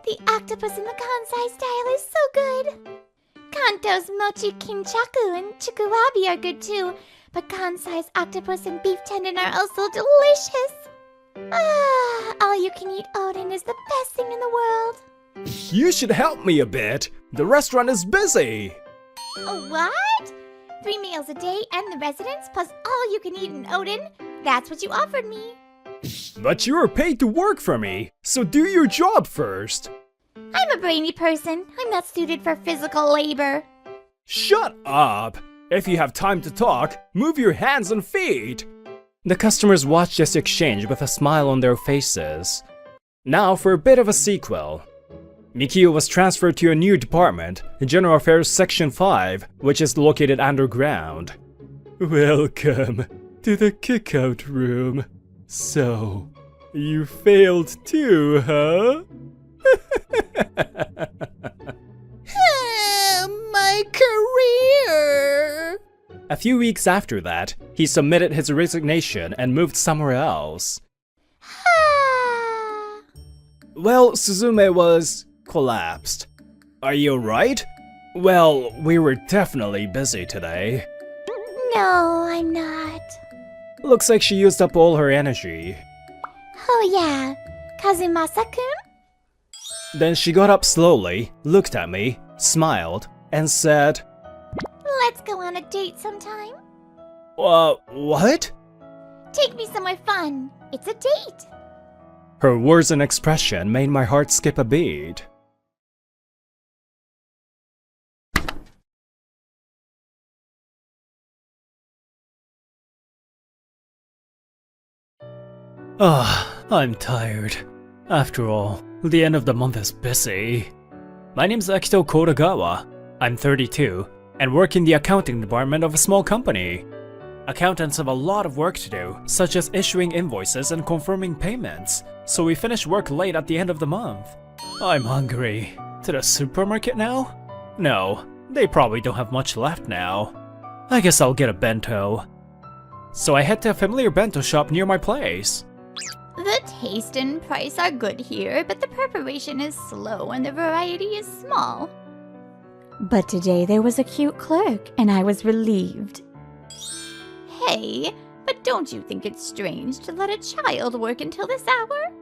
The octopus in the Kansai style is so good. Kanto's mochi kinchaku and chikuwabi are good too, but Kansai's octopus and beef tendon are also delicious. All-you-can-eat oden is the best thing in the world. You should help me a bit. The restaurant is busy. What? 3 meals a day and the residence plus all-you-can-eat in oden? That's what you offered me. But you are paid to work for me, so do your job first. I'm a brainy person. I'm not suited for physical labor. Shut up! If you have time to talk, move your hands and feet! The customers watched this exchange with a smile on their faces. Now for a bit of a sequel. Mikio was transferred to a new department, General Affairs Section 5, which is located underground. Welcome to the kick-out room. So, You failed too, huh? My career! A few weeks after that, he submitted his resignation and moved somewhere else. Well, Suzume was collapsed. Are you alright? Well, we were definitely busy today. No, I'm not. Looks like she used up all her energy. Oh yeah, Kazumasa-kun? Then she got up slowly, looked at me, smiled, and said, Let's go on a date sometime. What? Take me somewhere fun. It's a date. Her words and expression made my heart skip a beat. I'm tired. After all, the end of the month is busy. My name's Akito Kodagawa. I'm 32 and work in the accounting department of a small company. Accountants have a lot of work to do, such as issuing invoices and confirming payments, so we finish work late at the end of the month. I'm hungry. To the supermarket now? No, they probably don't have much left now. I guess I'll get a bento. So I head to a familiar bento shop near my place. The taste and price are good here, but the preparation is slow and the variety is small. But today there was a cute clerk, and I was relieved. Hey, but don't you think it's strange to let a child work until this hour?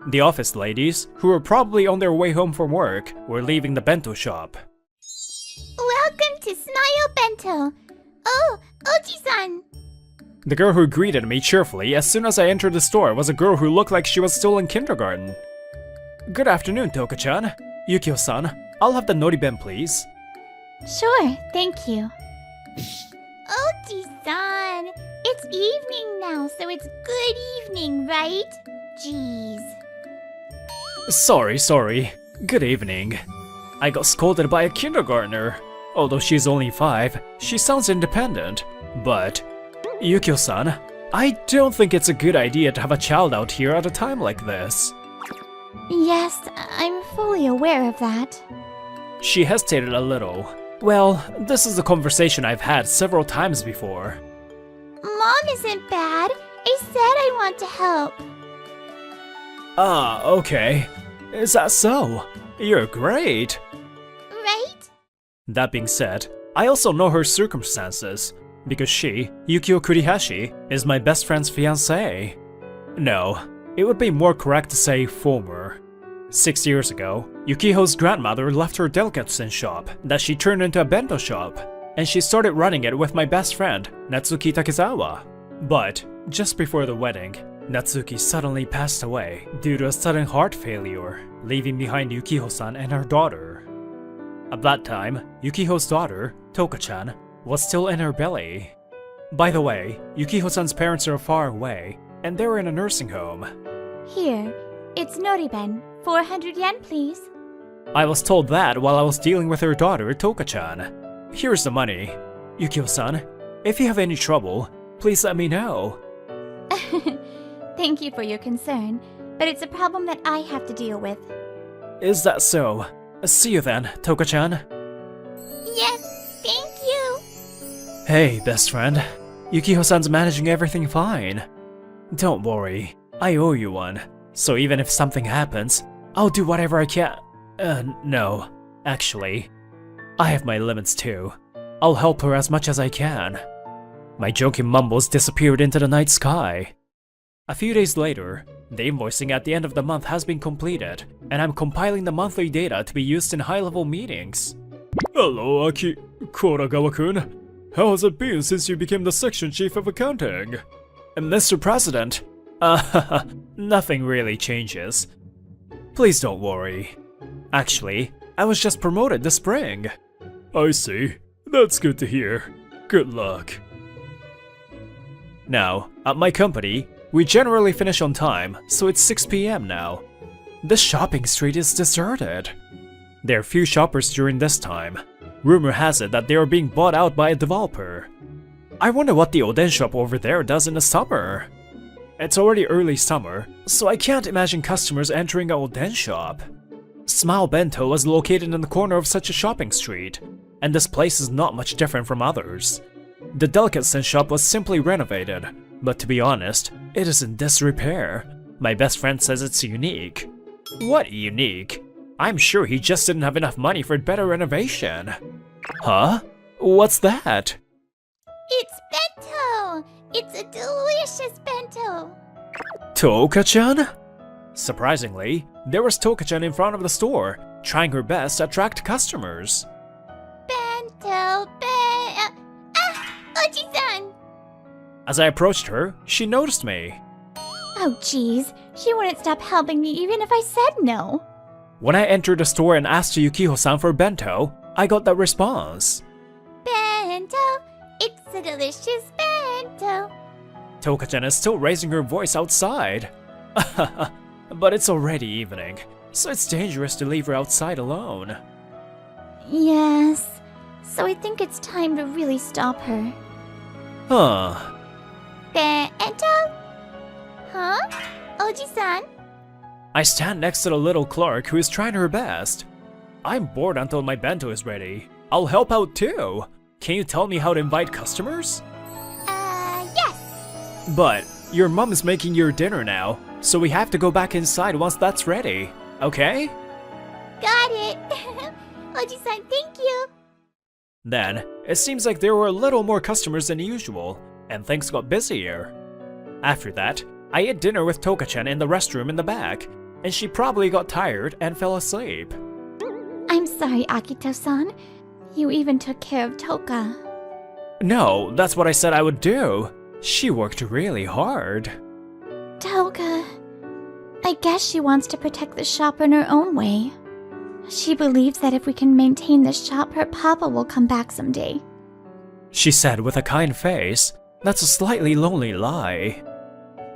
The office ladies, who were probably on their way home from work, were leaving the bento shop. Welcome to Smile Bento! Oh, Oji-san! The girl who greeted me cheerfully as soon as I entered the store was a girl who looked like she was still in kindergarten. Good afternoon, Toka-chan. Yukio-san, I'll have the noriben, please. Sure, thank you. Oji-san, it's evening now, so it's good evening, right? Jeez. Sorry. Good evening. I got scolded by a kindergartner. Although she's only 5, she sounds independent. But, Yukio-san, I don't think it's a good idea to have a child out here at a time like this. Yes, I'm fully aware of that. She hesitated a little. Well, this is a conversation I've had several times before. Mom isn't bad. I said I want to help. Ah, okay. Is that so? You're great. Right? That being said, I also know her circumstances, because she, Yukio Kurihashi, is my best friend's fiancée. No, it would be more correct to say former. 6 years ago, Yukiho's grandmother left her delicatessen shop that she turned into a bento shop, and she started running it with my best friend, Natsuki Takezawa. But, just before the wedding, Natsuki suddenly passed away due to a sudden heart failure, leaving behind Yukiho-san and her daughter. At that time, Yukiho's daughter, Toka-chan, was still in her belly. By the way, Yukiho-san's parents are far away, and they're in a nursing home. Here, it's Noriben. 400 yen, please. I was told that while I was dealing with her daughter, Toka-chan. Here's the money. Yukio-san, if you have any trouble, please let me know. Thank you for your concern, but it's a problem that I have to deal with. Is that so? See you then, Toka-chan. Yes, thank you. Hey, best friend. Yukio-san's managing everything fine. Don't worry, I owe you one. So even if something happens, I'll do whatever I can. No. Actually, I have my limits too. I'll help her as much as I can. My joking mumbles disappeared into the night sky. A few days later, the invoicing at the end of the month has been completed, and I'm compiling the monthly data to be used in high-level meetings. Hello, Kodagawa-kun. How has it been since you became the section chief of accounting? Mr. President, nothing really changes. Please don't worry. Actually, I was just promoted this spring. I see. That's good to hear. Good luck. Now, at my company, we generally finish on time, so it's 6 PM now. The shopping street is deserted. There are few shoppers during this time. Rumor has it that they are being bought out by a developer. I wonder what the Oden shop over there does in the summer. It's already early summer, so I can't imagine customers entering our den shop. Smile Bento was located in the corner of such a shopping street, and this place is not much different from others. The delicatessen shop was simply renovated, but to be honest, it is in disrepair. My best friend says it's unique. What unique? I'm sure he just didn't have enough money for better renovation. Huh? What's that? It's bento! It's a delicious bento! Toka-chan? Surprisingly, there was Toka-chan in front of the store, trying her best to attract customers. Bento, Oji-san! As I approached her, she noticed me. Oh jeez, she wouldn't stop helping me even if I said no. When I entered the store and asked Yukiho-san for bento, I got that response. Bento, it's a delicious bento. Toka-chan is still raising her voice outside. But it's already evening, so it's dangerous to leave her outside alone. Yes, so I think it's time to really stop her. Huh. Bento? Huh? Oji-san? I stand next to the little clerk who is trying her best. I'm bored until my bento is ready. I'll help out too. Can you tell me how to invite customers? Yes! But your mom is making your dinner now, so we have to go back inside once that's ready, okay? Got it! Oji-san, thank you! Then, it seems like there were a little more customers than usual, and things got busier. After that, I ate dinner with Toka-chan in the restroom in the back, and she probably got tired and fell asleep. I'm sorry, Akito-san. You even took care of Toka. No, that's what I said I would do. She worked really hard. Toka... I guess she wants to protect the shop in her own way. She believes that if we can maintain the shop, her papa will come back someday. She said with a kind face. That's a slightly lonely lie.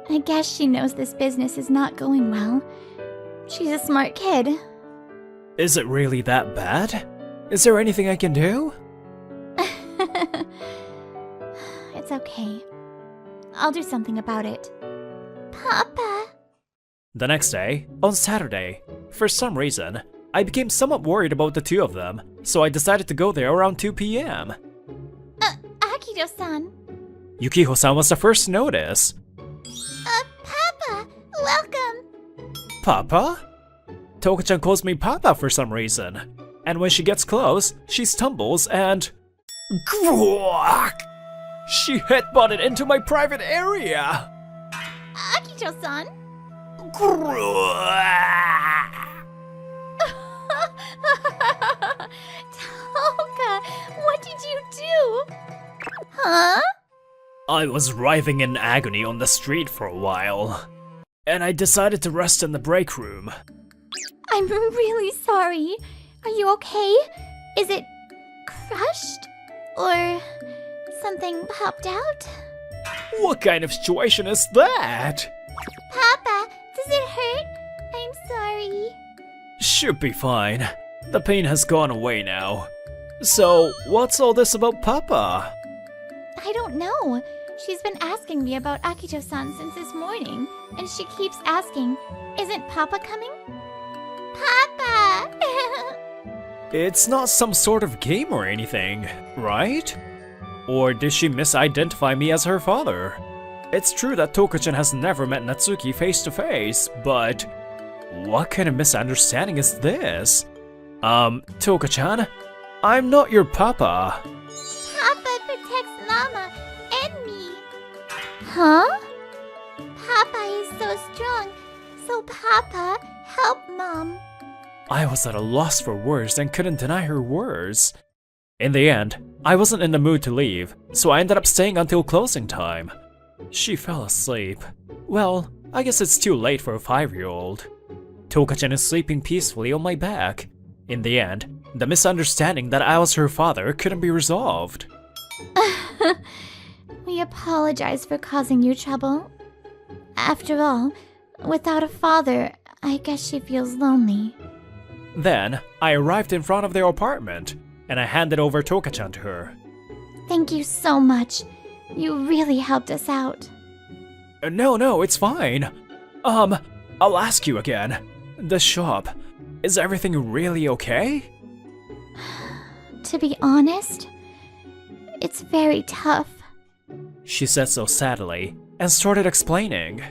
I guess she knows this business is not going well. She's a smart kid. Is it really that bad? Is there anything I can do? It's okay. I'll do something about it. Papa! The next day, on Saturday, for some reason, I became somewhat worried about the two of them, so I decided to go there around 2 p.m. Akito-san. Yukiho-san was the first to notice. Papa! Welcome! Papa? Toka-chan calls me Papa for some reason, and when she gets close, she stumbles and... She headbutted into my private area! Akito-san? Toka, what did you do? Huh? I was writhing in agony on the street for a while, and I decided to rest in the break room. I'm really sorry. Are you okay? Is it crushed? Or something popped out? What kind of situation is that? Papa, does it hurt? I'm sorry. Should be fine. The pain has gone away now. So, what's all this about Papa? I don't know. She's been asking me about Akito-san since this morning, and she keeps asking, isn't Papa coming? Papa! It's not some sort of game or anything, right? Or did she misidentify me as her father? It's true that Toka-chan has never met Natsuki face to face, but what kind of misunderstanding is this? Toka-chan, I'm not your papa. Papa protects Mama and me. Huh? Papa is so strong, so Papa, help Mom. I was at a loss for words and couldn't deny her words. In the end, I wasn't in the mood to leave, so I ended up staying until closing time. She fell asleep. Well, I guess it's too late for a 5-year-old. Toka-chan is sleeping peacefully on my back. In the end, the misunderstanding that I was her father couldn't be resolved. We apologize for causing you trouble. After all, without a father, I guess she feels lonely. Then, I arrived in front of their apartment, and I handed over Toka-chan to her. Thank you so much. You really helped us out. No, it's fine. I'll ask you again. The shop, is everything really okay? To be honest, it's very tough. She said so sadly and started explaining.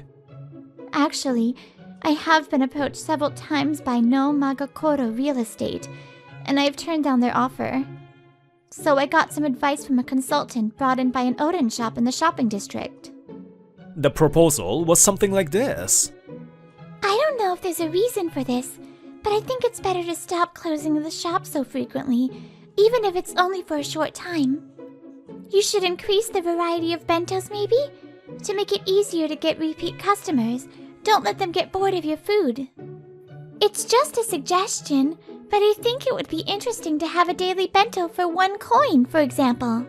Actually, I have been approached several times by No Magakoro Real Estate, and I've turned down their offer. So I got some advice from a consultant brought in by an Odin shop in the shopping district. The proposal was something like this. I don't know if there's a reason for this, but I think it's better to stop closing the shop so frequently, even if it's only for a short time. You should increase the variety of bentos maybe? To make it easier to get repeat customers, don't let them get bored of your food. It's just a suggestion, but I think it would be interesting to have a daily bento for 1 coin, for example.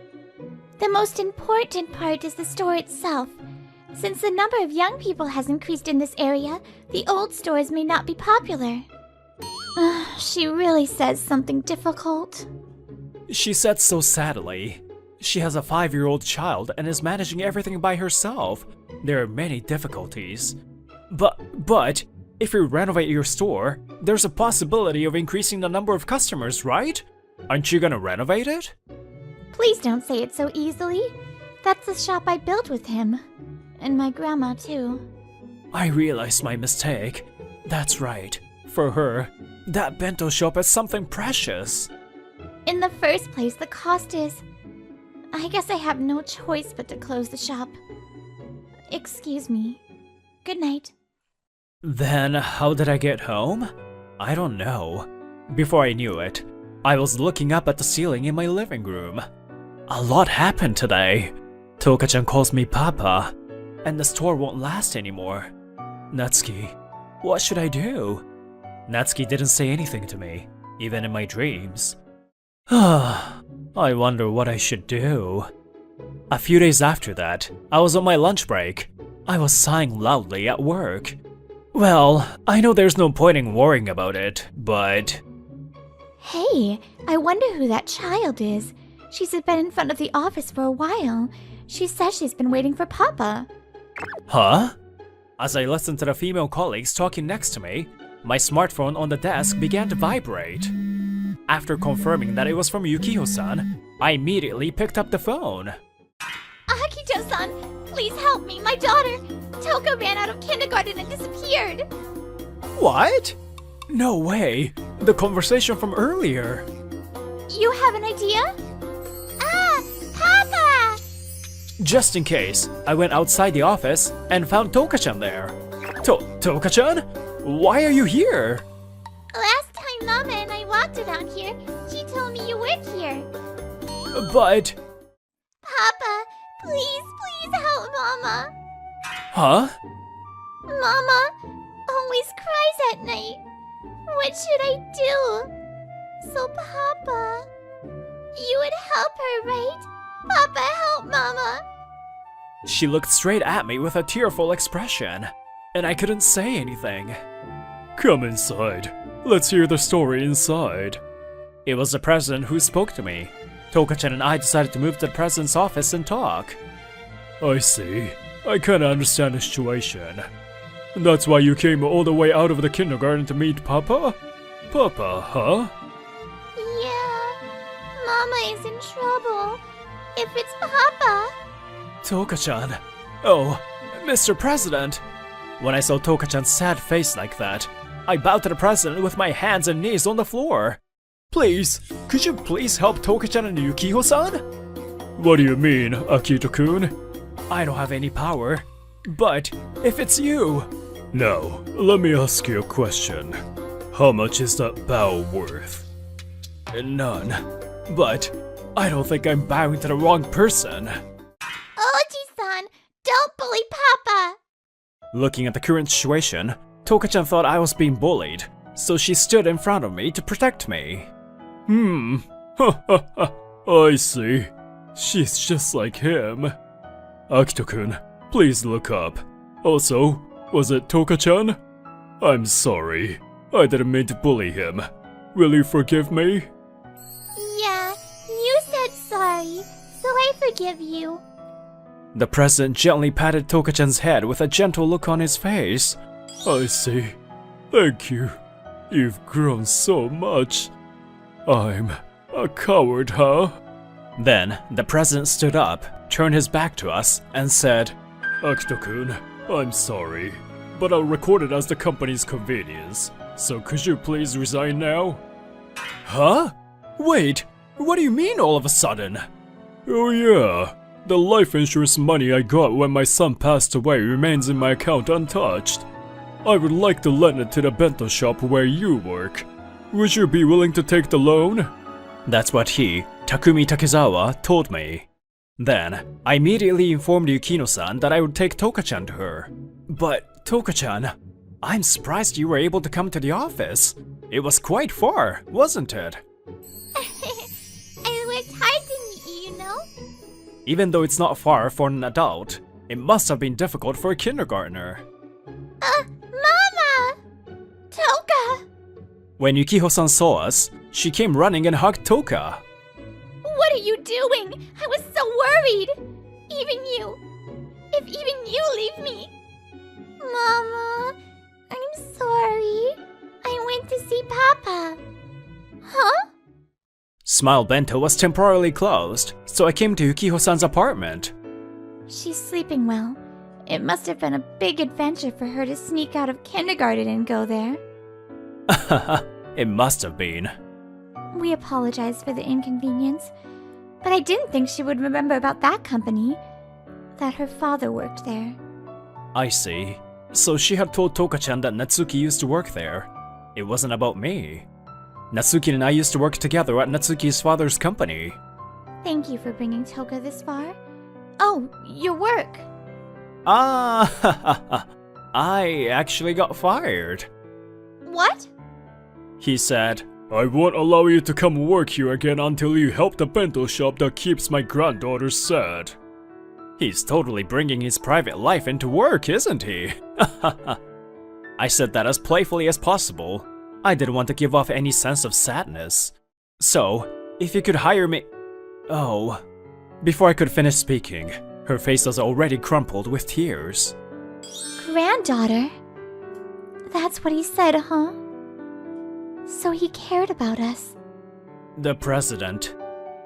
The most important part is the store itself. Since the number of young people has increased in this area, the old stores may not be popular. She really says something difficult. She said so sadly. She has a 5-year-old child and is managing everything by herself. There are many difficulties. But, if you renovate your store, there's a possibility of increasing the number of customers, right? Aren't you gonna renovate it? Please don't say it so easily. That's the shop I built with him. And my grandma, too. I realized my mistake. That's right. For her, that bento shop is something precious. In the first place, the cost is... I guess I have no choice but to close the shop. Excuse me. Good night. Then how did I get home? I don't know. Before I knew it, I was looking up at the ceiling in my living room. A lot happened today. Toka-chan calls me Papa, and the store won't last anymore. Natsuki, what should I do? Natsuki didn't say anything to me, even in my dreams. I wonder what I should do. A few days after that, I was on my lunch break. I was sighing loudly at work. Well, I know there's no point in worrying about it, but... Hey, I wonder who that child is. She's been in front of the office for a while. She says she's been waiting for Papa. Huh? As I listened to the female colleagues talking next to me, my smartphone on the desk began to vibrate. After confirming that it was from Yukiho-san, I immediately picked up the phone. Akito-san, please help me, my daughter! Toka ran out of kindergarten and disappeared! What? No way! The conversation from earlier! You have an idea? Ah! Papa! Just in case, I went outside the office and found Toka-chan there. Toka-chan? Why are you here? Last time Mama and I walked around here, she told me you work here. But... Papa, please help Mama. Huh? Mama always cries at night. What should I do? So Papa, you would help her, right? Papa, help Mama. She looked straight at me with a tearful expression, and I couldn't say anything. Come inside. Let's hear the story inside. It was the president who spoke to me. Toka-chan and I decided to move to the president's office and talk. I see. I kinda understand the situation. That's why you came all the way out of the kindergarten to meet Papa? Papa, huh? Yeah, Mama is in trouble. If it's Papa... Toka-chan. Oh, Mr. President. When I saw Toka-chan's sad face like that, I bowed to the president with my hands and knees on the floor. Please, could you please help Toka-chan and Yukiho-san? What do you mean, Akito-kun? I don't have any power. But if it's you... Now, let me ask you a question. How much is that bow worth? None. But I don't think I'm bowing to the wrong person. Oji-san, don't bully Papa! Looking at the current situation, Toka-chan thought I was being bullied, so she stood in front of me to protect me. I see. She's just like him. Akito-kun, please look up. Also, was it Toka-chan? I'm sorry. I didn't mean to bully him. Will you forgive me? Yeah, you said sorry, so I forgive you. The president gently patted Toka-chan's head with a gentle look on his face. I see. Thank you. You've grown so much. I'm a coward, huh? Then the president stood up, turned his back to us, and said, Akito-kun, I'm sorry, but I'll record it as the company's convenience. So could you please resign now? Huh? Wait, what do you mean all of a sudden? Oh yeah, the life insurance money I got when my son passed away remains in my account untouched. I would like to lend it to the bento shop where you work. Would you be willing to take the loan? That's what he, Takumi Takezawa, told me. Then, I immediately informed Yukino-san that I would take Toka-chan to her. But, Toka-chan, I'm surprised you were able to come to the office. It was quite far, wasn't it? I worked hard to meet you, you know? Even though it's not far for an adult, it must have been difficult for a kindergartner. Mama! Toka! When Yukiho-san saw us, she came running and hugged Toka. What are you doing? I was so worried! Even you! If even you leave me! Mama, I'm sorry. I went to see Papa. Huh? Smile Bento was temporarily closed, so I came to Yukiho-san's apartment. She's sleeping well. It must have been a big adventure for her to sneak out of kindergarten and go there. It must have been. We apologize for the inconvenience, but I didn't think she would remember about that company, that her father worked there. I see. So she had told Toka-chan that Natsuki used to work there. It wasn't about me. Natsuki and I used to work together at Natsuki's father's company. Thank you for bringing Toka this far. Oh, your work. Ah, I actually got fired. What? He said, I won't allow you to come work here again until you help the bento shop that keeps my granddaughter sad. He's totally bringing his private life into work, isn't he? I said that as playfully as possible. I didn't want to give off any sense of sadness. So, if you could hire me... Oh. Before I could finish speaking, her face was already crumpled with tears. Granddaughter? That's what he said, huh? So he cared about us. The president.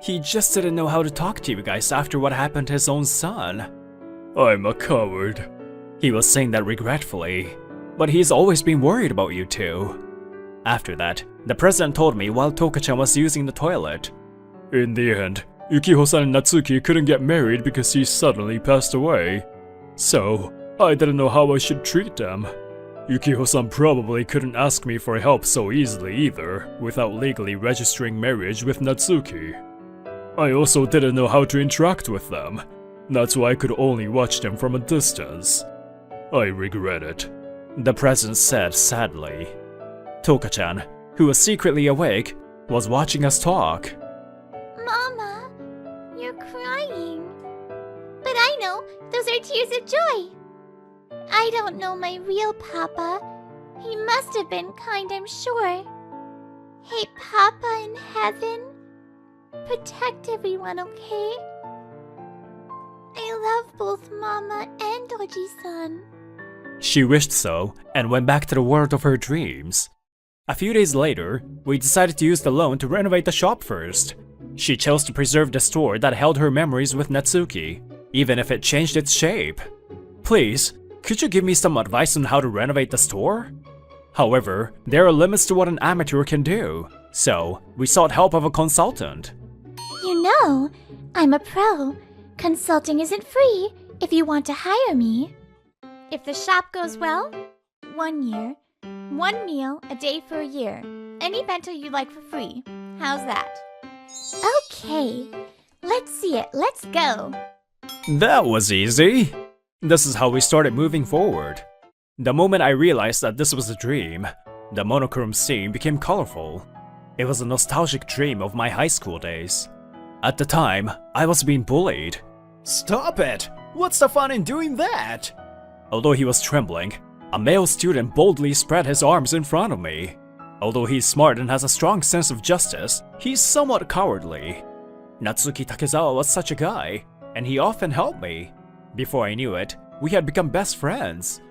He just didn't know how to talk to you guys after what happened to his own son. I'm a coward. He was saying that regretfully, but he's always been worried about you two. After that, the president told me while Toka-chan was using the toilet. In the end, Yukiho-san and Natsuki couldn't get married because he suddenly passed away. So, I didn't know how I should treat them. Yukiho-san probably couldn't ask me for help so easily either, without legally registering marriage with Natsuki. I also didn't know how to interact with them. That's why I could only watch them from a distance. I regret it, the president said sadly. Toka-chan, who was secretly awake, was watching us talk. Mama, you're crying. But I know, those are tears of joy. I don't know my real Papa. He must have been kind, I'm sure. Hey, Papa in heaven, protect everyone, okay? I love both Mama and Oji-san. She wished so, and went back to the world of her dreams. A few days later, we decided to use the loan to renovate the shop first. She chose to preserve the store that held her memories with Natsuki, even if it changed its shape. Please, could you give me some advice on how to renovate the store? However, there are limits to what an amateur can do, so we sought help of a consultant. You know, I'm a pro. Consulting isn't free if you want to hire me. If the shop goes well, 1 year. 1 meal a day for a year. Any bento you like for free. How's that? Okay, let's see it. Let's go. That was easy. This is how we started moving forward. The moment I realized that this was a dream, the monochrome scene became colorful. It was a nostalgic dream of my high school days. At the time, I was being bullied. Stop it! What's the fun in doing that? Although he was trembling, a male student boldly spread his arms in front of me. Although he's smart and has a strong sense of justice, he's somewhat cowardly. Natsuki Takezawa was such a guy, and he often helped me. Before I knew it, we had become best friends.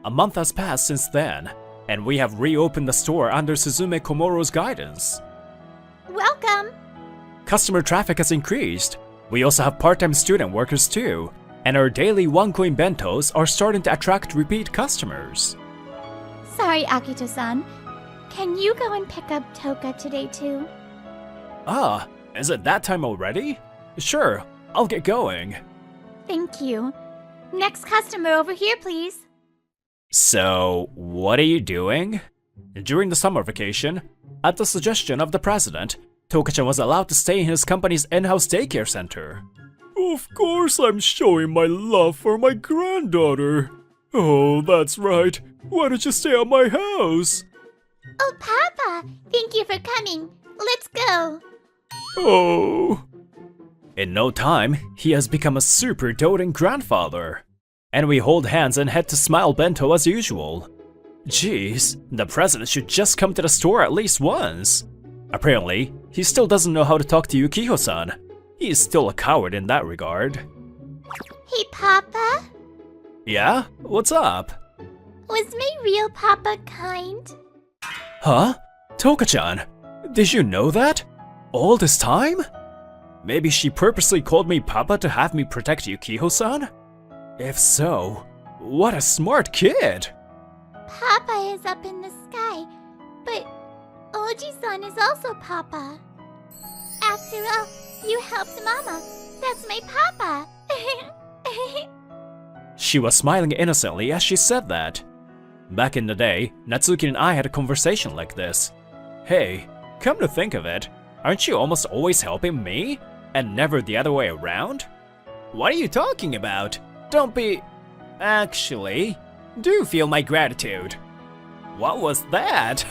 A month has passed since then, and we have reopened the store under Suzume Komoro's guidance. Welcome! Customer traffic has increased. We also have part-time student workers too, and our daily one-coin bentos are starting to attract repeat customers. Sorry, Akito-san. Can you go and pick up Toka today too? Ah, is it that time already? Sure, I'll get going. Thank you. Next customer over here, please. So, what are you doing? During the summer vacation, at the suggestion of the president, Toka-chan was allowed to stay in his company's in-house daycare center. Of course I'm showing my love for my granddaughter. Oh, that's right. Why don't you stay at my house? Oh, Papa! Thank you for coming. Let's go. Oh. In no time, he has become a super doting grandfather. And we hold hands and head to Smile Bento as usual. Jeez, the president should just come to the store at least once. Apparently, he still doesn't know how to talk to Yukiho-san. He is still a coward in that regard. Hey, Papa? Yeah? What's up? Was my real Papa kind? Huh? Toka-chan, did you know that? All this time? Maybe she purposely called me Papa to have me protect Yukiho-san? If so, what a smart kid! Papa is up in the sky, but Oji-san is also Papa. After all, you helped Mama. That's my Papa. She was smiling innocently as she said that. Back in the day, Natsuki and I had a conversation like this. Hey, come to think of it, aren't you almost always helping me? And never the other way around? What are you talking about? Don't be... Actually, do feel my gratitude. What was that?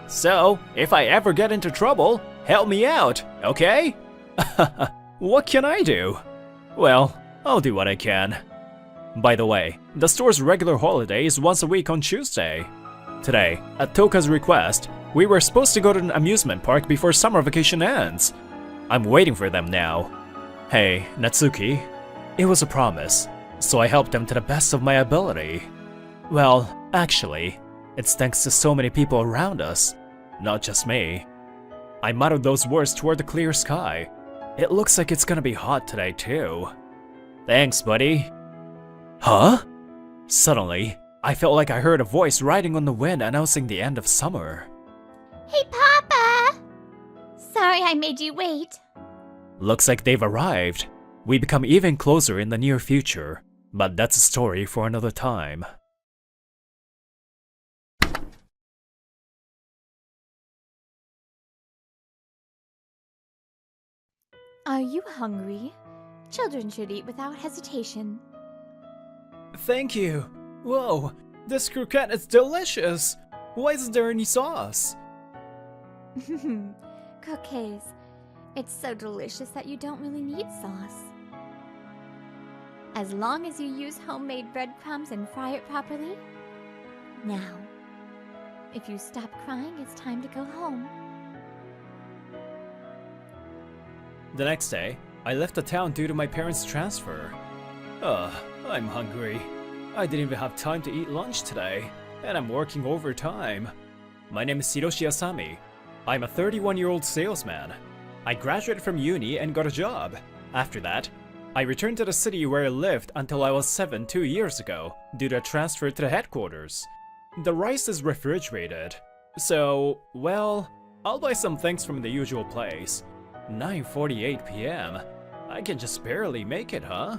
So, if I ever get into trouble, help me out, okay? What can I do? Well, I'll do what I can. By the way, the store's regular holiday is once a week on Tuesday. Today, at Toka's request, we were supposed to go to an amusement park before summer vacation ends. I'm waiting for them now. Hey, Natsuki, it was a promise, so I helped them to the best of my ability. Well, actually, it's thanks to so many people around us, not just me. I muttered those words toward the clear sky. It looks like it's gonna be hot today too. Thanks, buddy. Huh? Suddenly, I felt like I heard a voice riding on the wind announcing the end of summer. Hey, Papa! Sorry I made you wait. Looks like they've arrived. We become even closer in the near future, but that's a story for another time. Are you hungry? Children should eat without hesitation. Thank you. Whoa, this croquette is delicious. Why isn't there any sauce? Croquets. It's so delicious that you don't really need sauce. As long as you use homemade breadcrumbs and fry it properly. Now, if you stop crying, it's time to go home. The next day, I left the town due to my parents' transfer. I'm hungry. I didn't even have time to eat lunch today, and I'm working overtime. My name is Hiroshi Asami. I'm a 31-year-old salesman. I graduated from uni and got a job. After that, I returned to the city where I lived until I was 7 2 years ago, due to a transfer to the headquarters. The rice is refrigerated, so, well, I'll buy some things from the usual place. 9:48 p.m. I can just barely make it, huh?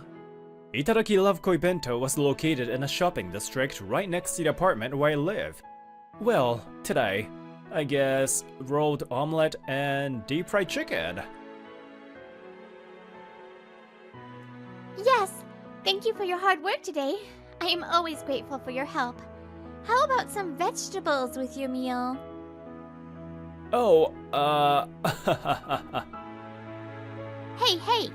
Itadaki Love Koi Bento was located in a shopping district right next to the apartment where I live. Well, today, I guess rolled omelette and deep fried chicken. Yes, thank you for your hard work today. I am always grateful for your help. How about some vegetables with your meal? Oh, Hey!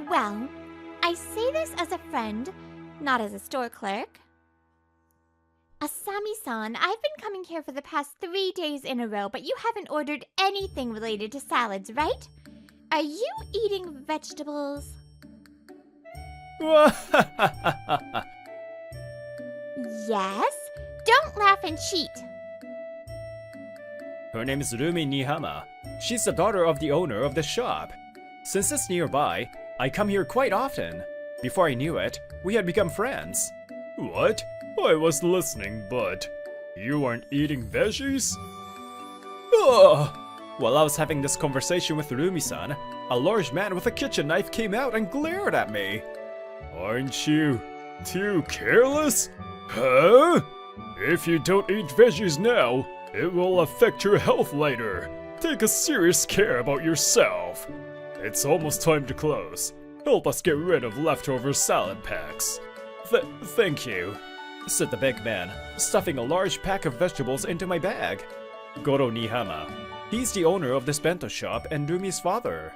Well, I say this as a friend, not as a store clerk. Asami-san, I've been coming here for the past 3 days in a row, but you haven't ordered anything related to salads, right? Are you eating vegetables? Yes? Don't laugh and cheat. Her name is Rumi Nihama. She's the daughter of the owner of the shop. Since it's nearby, I come here quite often. Before I knew it, we had become friends. What? I was listening, but you aren't eating veggies? Ugh! While I was having this conversation with Rumi-san, a large man with a kitchen knife came out and glared at me. Aren't you too careless? Huh? If you don't eat veggies now, it will affect your health later. Take a serious care about yourself. It's almost time to close. Help us get rid of leftover salad packs. Thank you, said the big man, stuffing a large pack of vegetables into my bag. Goro Nihama. He's the owner of this bento shop and Rumi's father.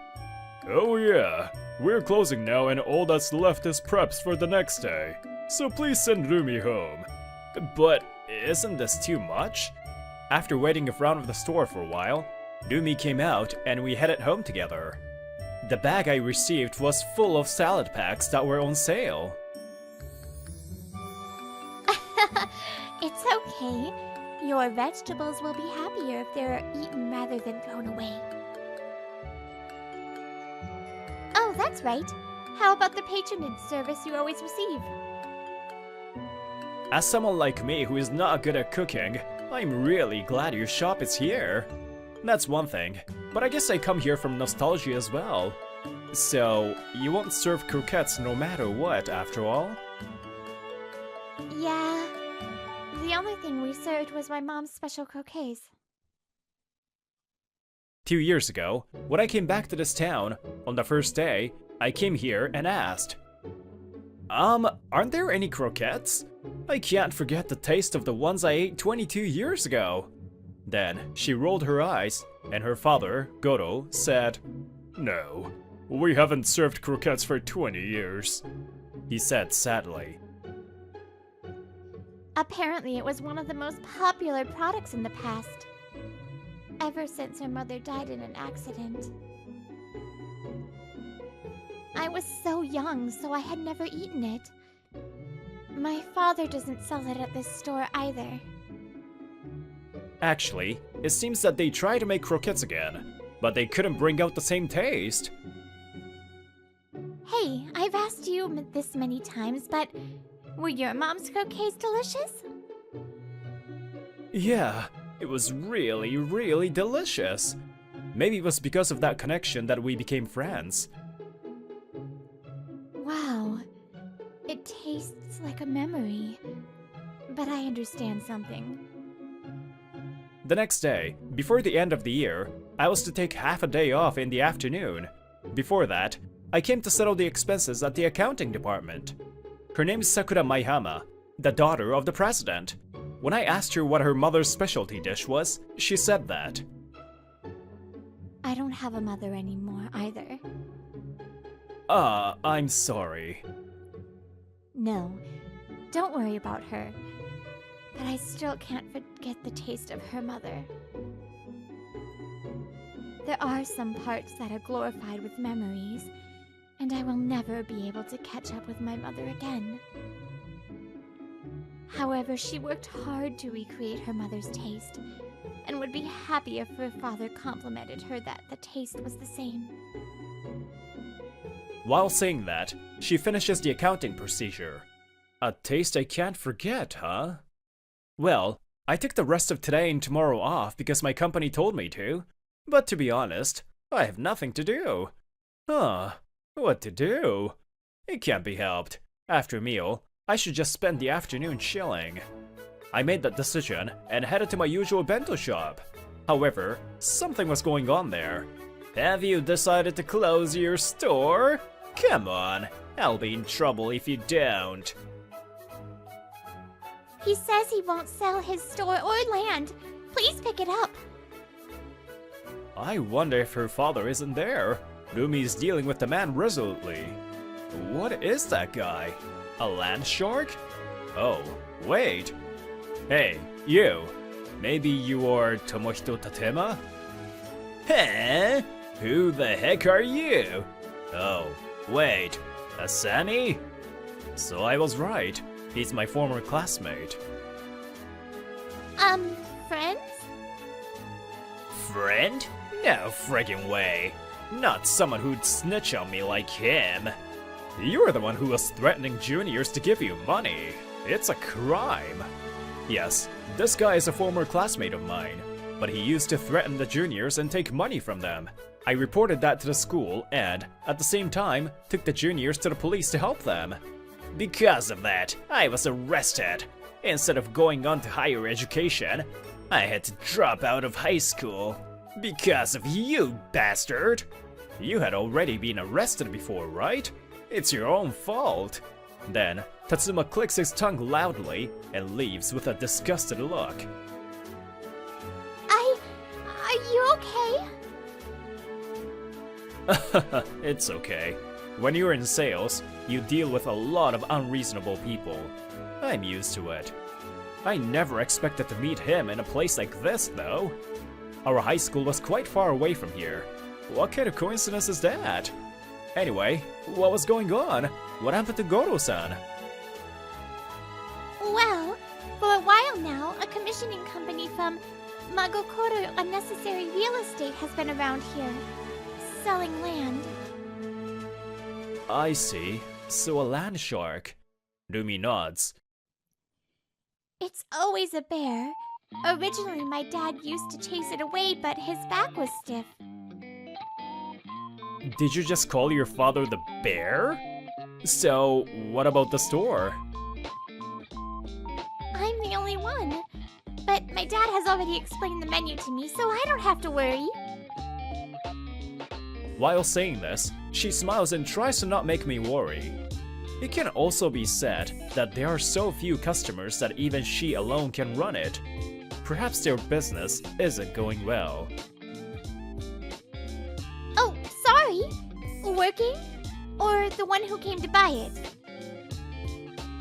Oh yeah, we're closing now and all that's left is preps for the next day. So please send Rumi home. But isn't this too much? After waiting around the store for a while, Rumi came out and we headed home together. The bag I received was full of salad packs that were on sale. It's okay. Your vegetables will be happier if they're eaten rather than thrown away. Oh, that's right. How about the patronage service you always receive? As someone like me who is not good at cooking, I'm really glad your shop is here. That's one thing, but I guess I come here from nostalgia as well. So, you won't serve croquettes no matter what, after all? Yeah. The only thing we served was my mom's special croquets. 2 years ago, when I came back to this town, on the first day, I came here and asked, aren't there any croquettes? I can't forget the taste of the ones I ate 22 years ago. Then, she rolled her eyes, and her father, Goro, said, No, we haven't served croquettes for 20 years. He said sadly. Apparently, it was one of the most popular products in the past. Ever since her mother died in an accident. I was so young, so I had never eaten it. My father doesn't sell it at this store either. Actually, it seems that they tried to make croquettes again, but they couldn't bring out the same taste. Hey, I've asked you this many times, but were your mom's croquets delicious? Yeah, it was really, really delicious. Maybe it was because of that connection that we became friends. Wow, it tastes like a memory. But I understand something. The next day, before the end of the year, I was to take half a day off in the afternoon. Before that, I came to settle the expenses at the accounting department. Her name's Sakura Maihama, the daughter of the president. When I asked her what her mother's specialty dish was, she said that. I don't have a mother anymore either. I'm sorry. No, don't worry about her. But I still can't forget the taste of her mother. There are some parts that are glorified with memories, and I will never be able to catch up with my mother again. However, she worked hard to recreate her mother's taste, and would be happy if her father complimented her that the taste was the same. While saying that, she finishes the accounting procedure. A taste I can't forget, huh? Well, I took the rest of today and tomorrow off because my company told me to. But to be honest, I have nothing to do. What to do? It can't be helped. After meal, I should just spend the afternoon chilling. I made that decision and headed to my usual bento shop. However, something was going on there. Have you decided to close your store? Come on, I'll be in trouble if you don't. He says he won't sell his store or land. Please pick it up. I wonder if her father isn't there. Rumi's dealing with the man resolutely. What is that guy? A land shark? Oh, wait. Hey, you. Maybe you are Tomohito Tatema? Huh? Who the heck are you? Oh, wait, Asami? So I was right. He's my former classmate. Friends? Friend? No friggin' way. Not someone who'd snitch on me like him. You're the one who was threatening juniors to give you money. It's a crime. Yes, this guy is a former classmate of mine, but he used to threaten the juniors and take money from them. I reported that to the school and, at the same time, took the juniors to the police to help them. Because of that, I was arrested. Instead of going on to higher education, I had to drop out of high school. Because of you, bastard! You had already been arrested before, right? It's your own fault. Then, Tatsuma clicks his tongue loudly and leaves with a disgusted look. Are you okay? It's okay. When you're in sales, you deal with a lot of unreasonable people. I'm used to it. I never expected to meet him in a place like this, though. Our high school was quite far away from here. What kind of coincidence is that? Anyway, what was going on? What happened to Goro-san? Well, for a while now, a commissioning company from Magokoro Unnecessary Real Estate has been around here, selling land. I see. So a land shark. Rumi nods. It's always a bear. Originally, my dad used to chase it away, but his back was stiff. Did you just call your father the bear? So, what about the store? I'm the only one. But my dad has already explained the menu to me, so I don't have to worry. While saying this, she smiles and tries to not make me worry. It can also be said that there are so few customers that even she alone can run it. Perhaps their business isn't going well. Oh, sorry. Working? Or the one who came to buy it?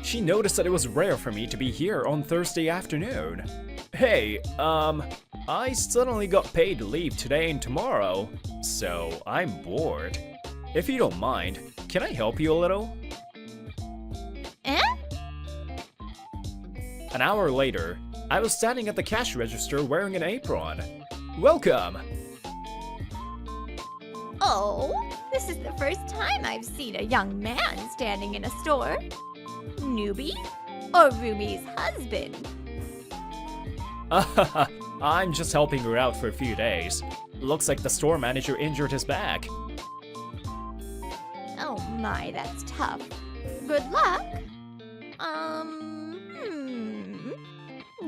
She noticed that it was rare for me to be here on Thursday afternoon. Hey, I suddenly got paid leave today and tomorrow, so I'm bored. If you don't mind, can I help you a little? Eh? An hour later, I was standing at the cash register wearing an apron. Welcome! Oh, this is the first time I've seen a young man standing in a store. Newbie? Or Rumi's husband? I'm just helping her out for a few days. Looks like the store manager injured his back. Oh my, that's tough. Good luck.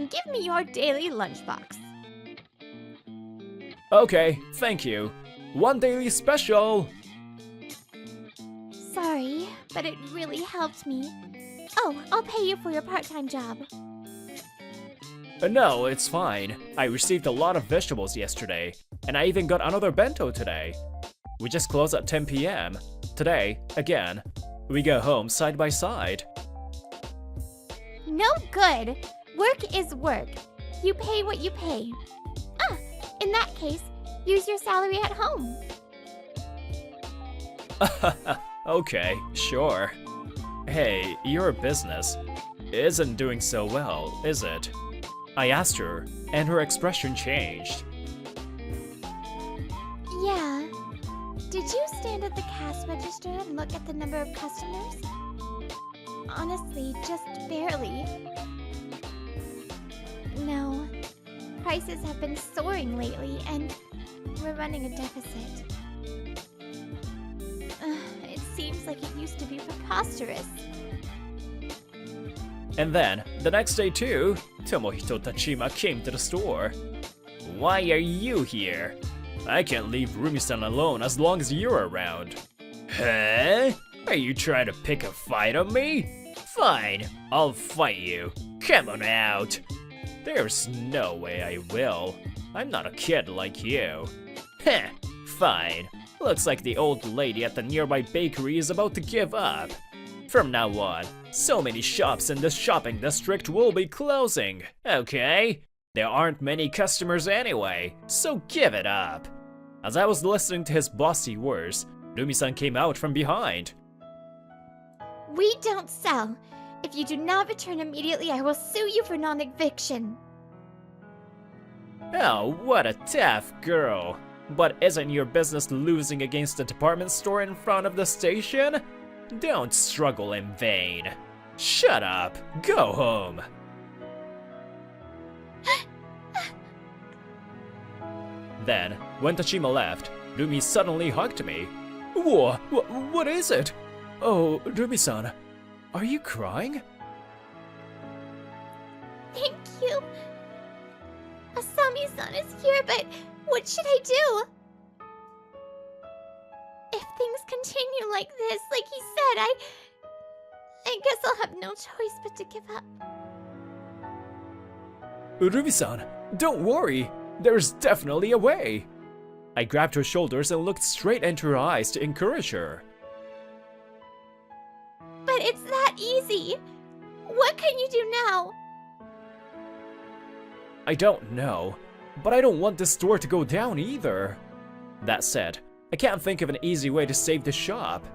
Give me your daily lunchbox. Okay, thank you. One daily special! Sorry, but it really helped me. Oh, I'll pay you for your part-time job. No, it's fine. I received a lot of vegetables yesterday, and I even got another bento today. We just close at 10 p.m. Today, again, we go home side by side. No good. Work is work. You pay what you pay. Ah, in that case, use your salary at home. Okay, sure. Hey, your business isn't doing so well, is it? I asked her, and her expression changed. Yeah. Did you stand at the cash register and look at the number of customers? Honestly, just barely. No. Prices have been soaring lately, and we're running a deficit. It seems like it used to be preposterous. And then, the next day too, Tomohito Tachima came to the store. Why are you here? I can't leave Rumi-san alone as long as you're around. Huh? Are you trying to pick a fight on me? Fine, I'll fight you. Come on out. There's no way I will. I'm not a kid like you. Heh, fine. Looks like the old lady at the nearby bakery is about to give up. From now on, so many shops in this shopping district will be closing, okay? There aren't many customers anyway, so give it up. As I was listening to his bossy words, Rumi-san came out from behind. We don't sell. If you do not return immediately, I will sue you for non-eviction. Oh, what a tough girl. But isn't your business losing against the department store in front of the station? Don't struggle in vain. Shut up. Go home. Then, when Tachima left, Rumi suddenly hugged me. Whoa, what is it? Oh, Rumi-san, are you crying? Thank you. Asami-san is here, but what should I do? If things continue like this, like he said, I guess I'll have no choice but to give up. Rumi-san, don't worry. There's definitely a way. I grabbed her shoulders and looked straight into her eyes to encourage her. But it's that easy. What can you do now? I don't know, but I don't want this store to go down either. That said, I can't think of an easy way to save the shop.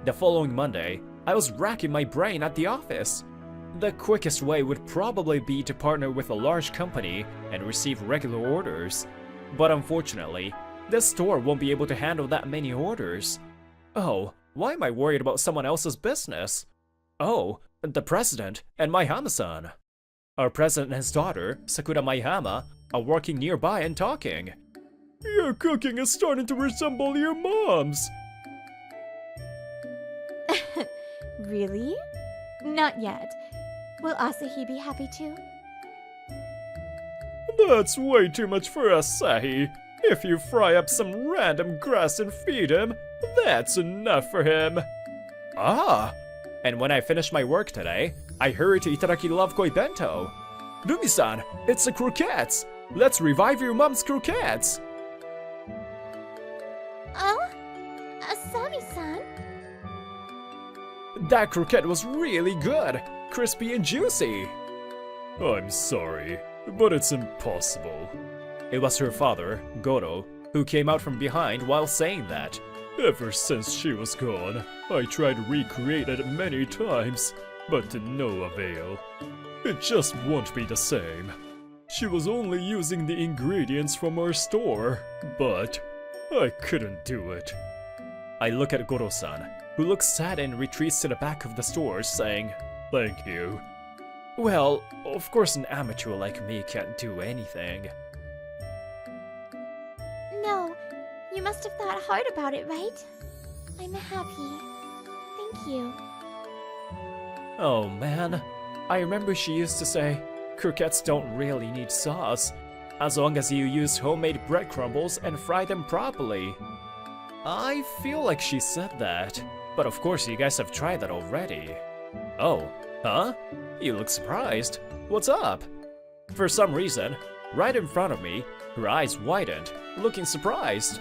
The following Monday, I was racking my brain at the office. The quickest way would probably be to partner with a large company and receive regular orders. But unfortunately, this store won't be able to handle that many orders. Oh, why am I worried about someone else's business? Oh, the president and Maihama-san. Our president and his daughter, Sakura Maihama, are working nearby and talking. Your cooking is starting to resemble your mom's. Really? Not yet. Will Asahi be happy too? That's way too much for Asahi. If you fry up some random grass and feed him, that's enough for him. Ah! And when I finish my work today, I hurry to Itaraki Love Koi Bento. Rumi-san, it's the croquettes! Let's revive your mom's croquettes! Asami-san? That croquette was really good, crispy and juicy. I'm sorry, but it's impossible. It was her father, Goro, who came out from behind while saying that. Ever since she was gone, I tried to recreate it many times, but to no avail. It just won't be the same. She was only using the ingredients from our store, but I couldn't do it. I look at Goro-san, who looks sad and retreats to the back of the store, saying, "Thank you." Well, of course an amateur like me can't do anything. No, you must have thought hard about it, right? I'm happy. Thank you. Oh man, I remember she used to say, croquettes don't really need sauce, as long as you use homemade bread crumbles and fry them properly. I feel like she said that, but of course you guys have tried that already. Oh, huh? You look surprised. What's up? For some reason, right in front of me, her eyes widened, looking surprised.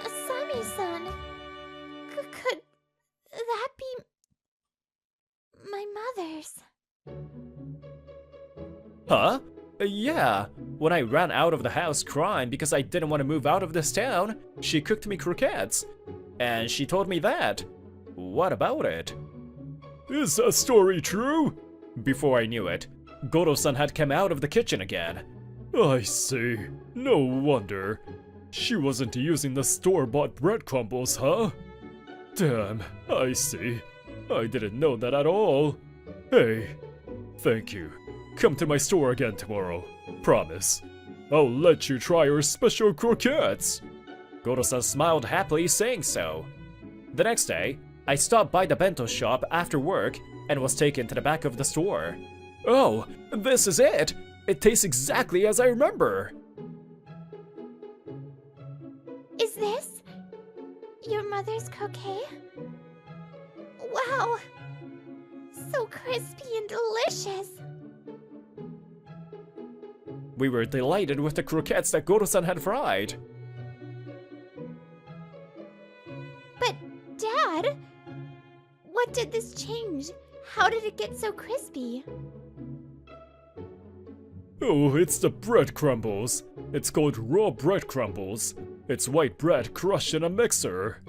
Asami-san, could that be my mother's? Huh? Yeah. When I ran out of the house crying because I didn't want to move out of this town, she cooked me croquettes. And she told me that. What about it? Is that story true? Before I knew it, Goro-san had come out of the kitchen again. I see. No wonder. She wasn't using the store-bought bread crumbles, huh? Damn, I see. I didn't know that at all. Hey, thank you. Come to my store again tomorrow. Promise. I'll let you try our special croquettes. Goro-san smiled happily saying so. The next day, I stopped by the bento shop after work and was taken to the back of the store. Oh, this is it! It tastes exactly as I remember! Is this your mother's croquet? Wow! So crispy and delicious! We were delighted with the croquettes that Goro-san had fried. But, Dad, what did this change? How did it get so crispy? Oh, it's the bread crumbles. It's called raw bread crumbles. It's white bread crushed in a mixer.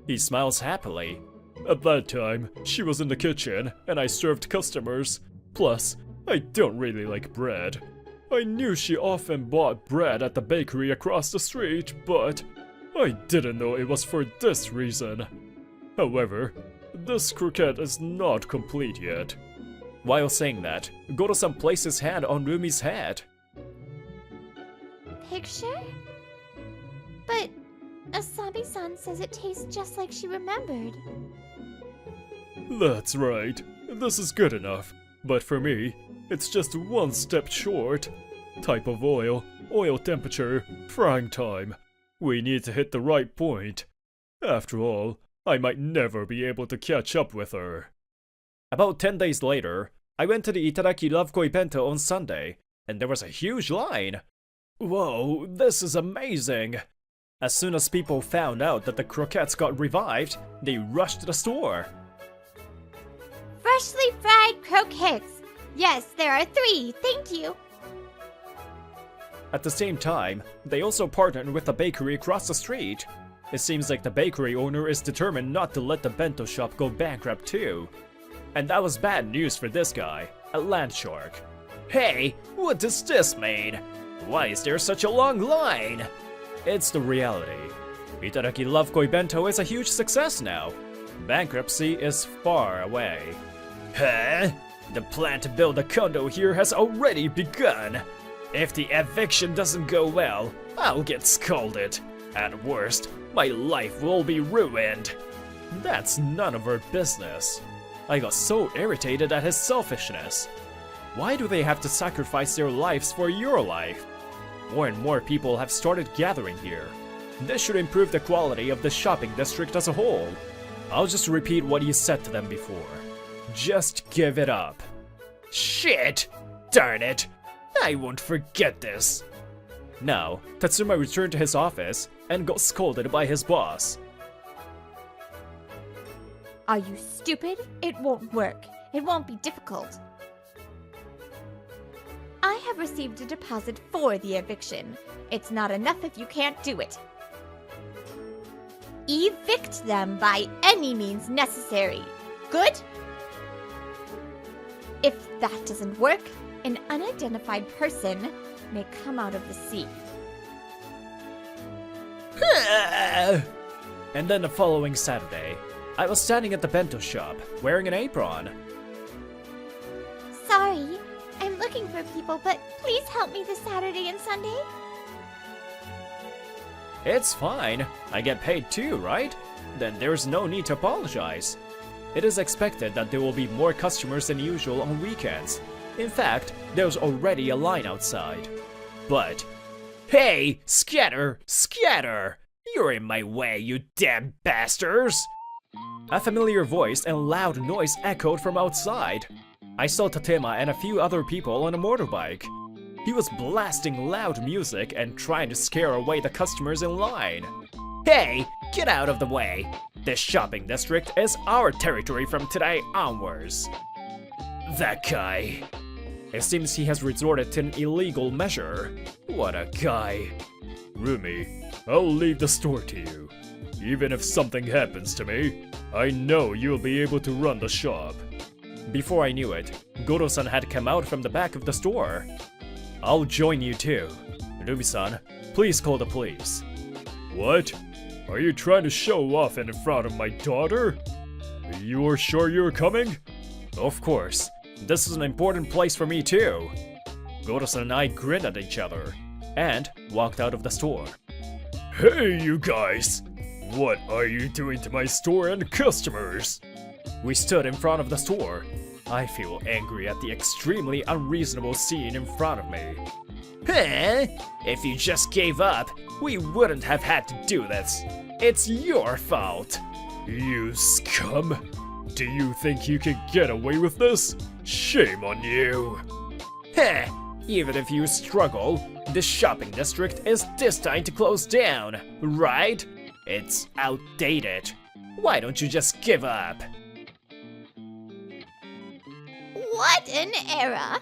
He smiles happily. At that time, she was in the kitchen, and I served customers. Plus, I don't really like bread. I knew she often bought bread at the bakery across the street, but I didn't know it was for this reason. However, this croquette is not complete yet. While saying that, Goro-san placed his hand on Rumi's head. Picture? But Asabi-san says it tastes just like she remembered. That's right. This is good enough. But for me, it's just one step short. Type of oil, oil temperature, frying time. We need to hit the right point. After all, I might never be able to catch up with her. About 10 days later, I went to the Itadaki Love Koi Bento on Sunday, and there was a huge line. Whoa, this is amazing! As soon as people found out that the croquettes got revived, they rushed to the store. Freshly fried croquettes! Yes, there are 3, thank you! At the same time, they also partnered with a bakery across the street. It seems like the bakery owner is determined not to let the bento shop go bankrupt too. And that was bad news for this guy, a land shark. Hey, what does this mean? Why is there such a long line? It's the reality. Itadaki Love Koi Bento is a huge success now. Bankruptcy is far away. Huh? The plan to build a condo here has already begun. If the eviction doesn't go well, I'll get scolded. At worst, my life will be ruined. That's none of our business. I got so irritated at his selfishness. Why do they have to sacrifice their lives for your life? More and more people have started gathering here. This should improve the quality of the shopping district as a whole. I'll just repeat what you said to them before. Just give it up. Shit! Darn it! I won't forget this. Now, Tatsuma returned to his office and got scolded by his boss. Are you stupid? It won't work. It won't be difficult. I have received a deposit for the eviction. It's not enough if you can't do it. Evict them by any means necessary. Good? If that doesn't work, an unidentified person may come out of the sea. And then the following Saturday, I was standing at the bento shop, wearing an apron. Sorry, I'm looking for people, but please help me this Saturday and Sunday. It's fine. I get paid too, right? Then there's no need to apologize. It is expected that there will be more customers than usual on weekends. In fact, there's already a line outside. But, hey, scatter, scatter! You're in my way, you damn bastards! A familiar voice and loud noise echoed from outside. I saw Tatema and a few other people on a motorbike. He was blasting loud music and trying to scare away the customers in line. Hey, get out of the way! This shopping district is our territory from today onwards. That guy. It seems he has resorted to an illegal measure. What a guy. Rumi, I'll leave the store to you. Even if something happens to me, I know you'll be able to run the shop. Before I knew it, Goro-san had come out from the back of the store. I'll join you too. Rumi-san, please call the police. What? Are you trying to show off in front of my daughter? You're sure you're coming? Of course. This is an important place for me too. Goro-san and I grinned at each other and walked out of the store. Hey, you guys! What are you doing to my store and customers? We stood in front of the store. I feel angry at the extremely unreasonable scene in front of me. Huh? If you just gave up, we wouldn't have had to do this. It's your fault. You scum! Do you think you can get away with this? Shame on you! Heh! Even if you struggle, the shopping district is destined to close down, right? It's outdated. Why don't you just give up? What an era!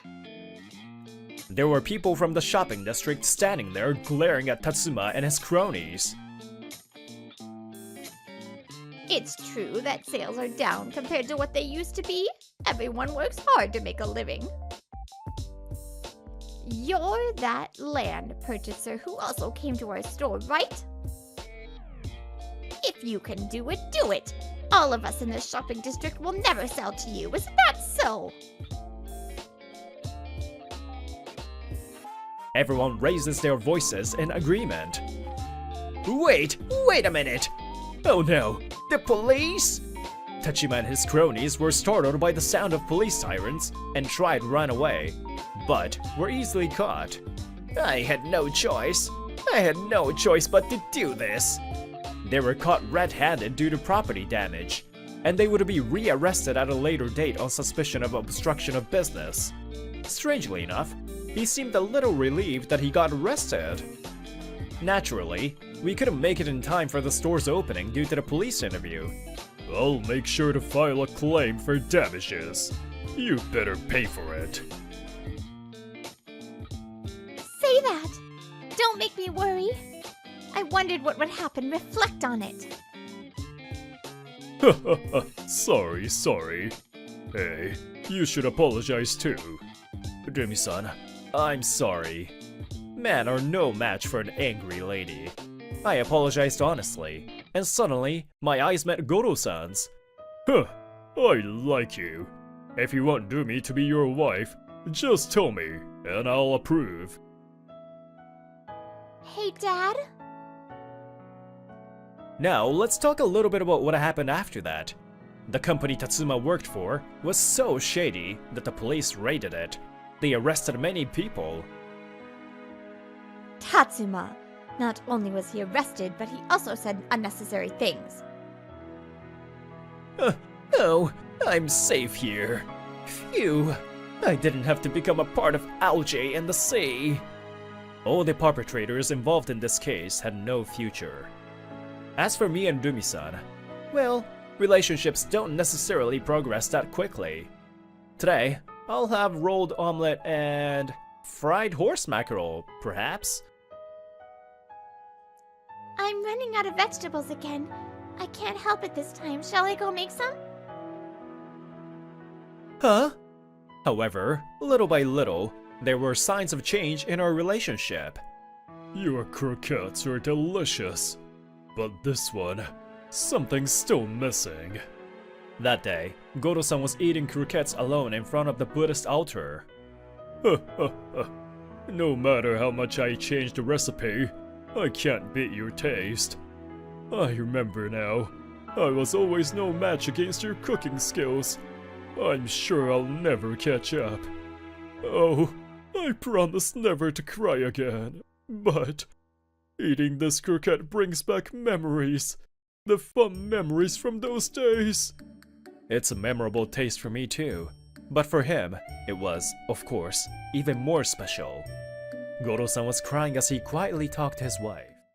There were people from the shopping district standing there glaring at Tatsuma and his cronies. It's true that sales are down compared to what they used to be. Everyone works hard to make a living. You're that land purchaser who also came to our store, right? If you can do it, do it. All of us in this shopping district will never sell to you. Isn't that so? Everyone raises their voices in agreement. Wait a minute! Oh no, the police? Tachima and his cronies were startled by the sound of police sirens and tried to run away, but were easily caught. I had no choice but to do this. They were caught red-handed due to property damage, and they would be rearrested at a later date on suspicion of obstruction of business. Strangely enough, he seemed a little relieved that he got arrested. Naturally, we couldn't make it in time for the store's opening due to the police interview. I'll make sure to file a claim for damages. You better pay for it. Say that! Don't make me worry. I wondered what would happen. Reflect on it. Sorry. Hey, you should apologize too. Demi-san, I'm sorry. Men are no match for an angry lady. I apologized honestly, and suddenly my eyes met Goro-san's. I like you. If you want Dumi to be your wife, just tell me, and I'll approve. Hey, Dad? Now, let's talk a little bit about what happened after that. The company Tatsuma worked for was so shady that the police raided it. They arrested many people. Tatsuma. Not only was he arrested, but he also said unnecessary things. Oh, I'm safe here. Phew. I didn't have to become a part of algae in the sea. All the perpetrators involved in this case had no future. As for me and Dumi-san, well, relationships don't necessarily progress that quickly. Today, I'll have rolled omelet and fried horse mackerel, perhaps? I'm running out of vegetables again. I can't help it this time. Shall I go make some? Huh? However, little by little, there were signs of change in our relationship. Your croquettes are delicious, but this one, something's still missing. That day, Goro-san was eating croquettes alone in front of the Buddhist altar. No matter how much I change the recipe, I can't beat your taste. I remember now. I was always no match against your cooking skills. I'm sure I'll never catch up. Oh, I promise never to cry again. But eating this croquette brings back memories. The fun memories from those days. It's a memorable taste for me too. But for him, it was, of course, even more special. Goro-san was crying as he quietly talked to his wife.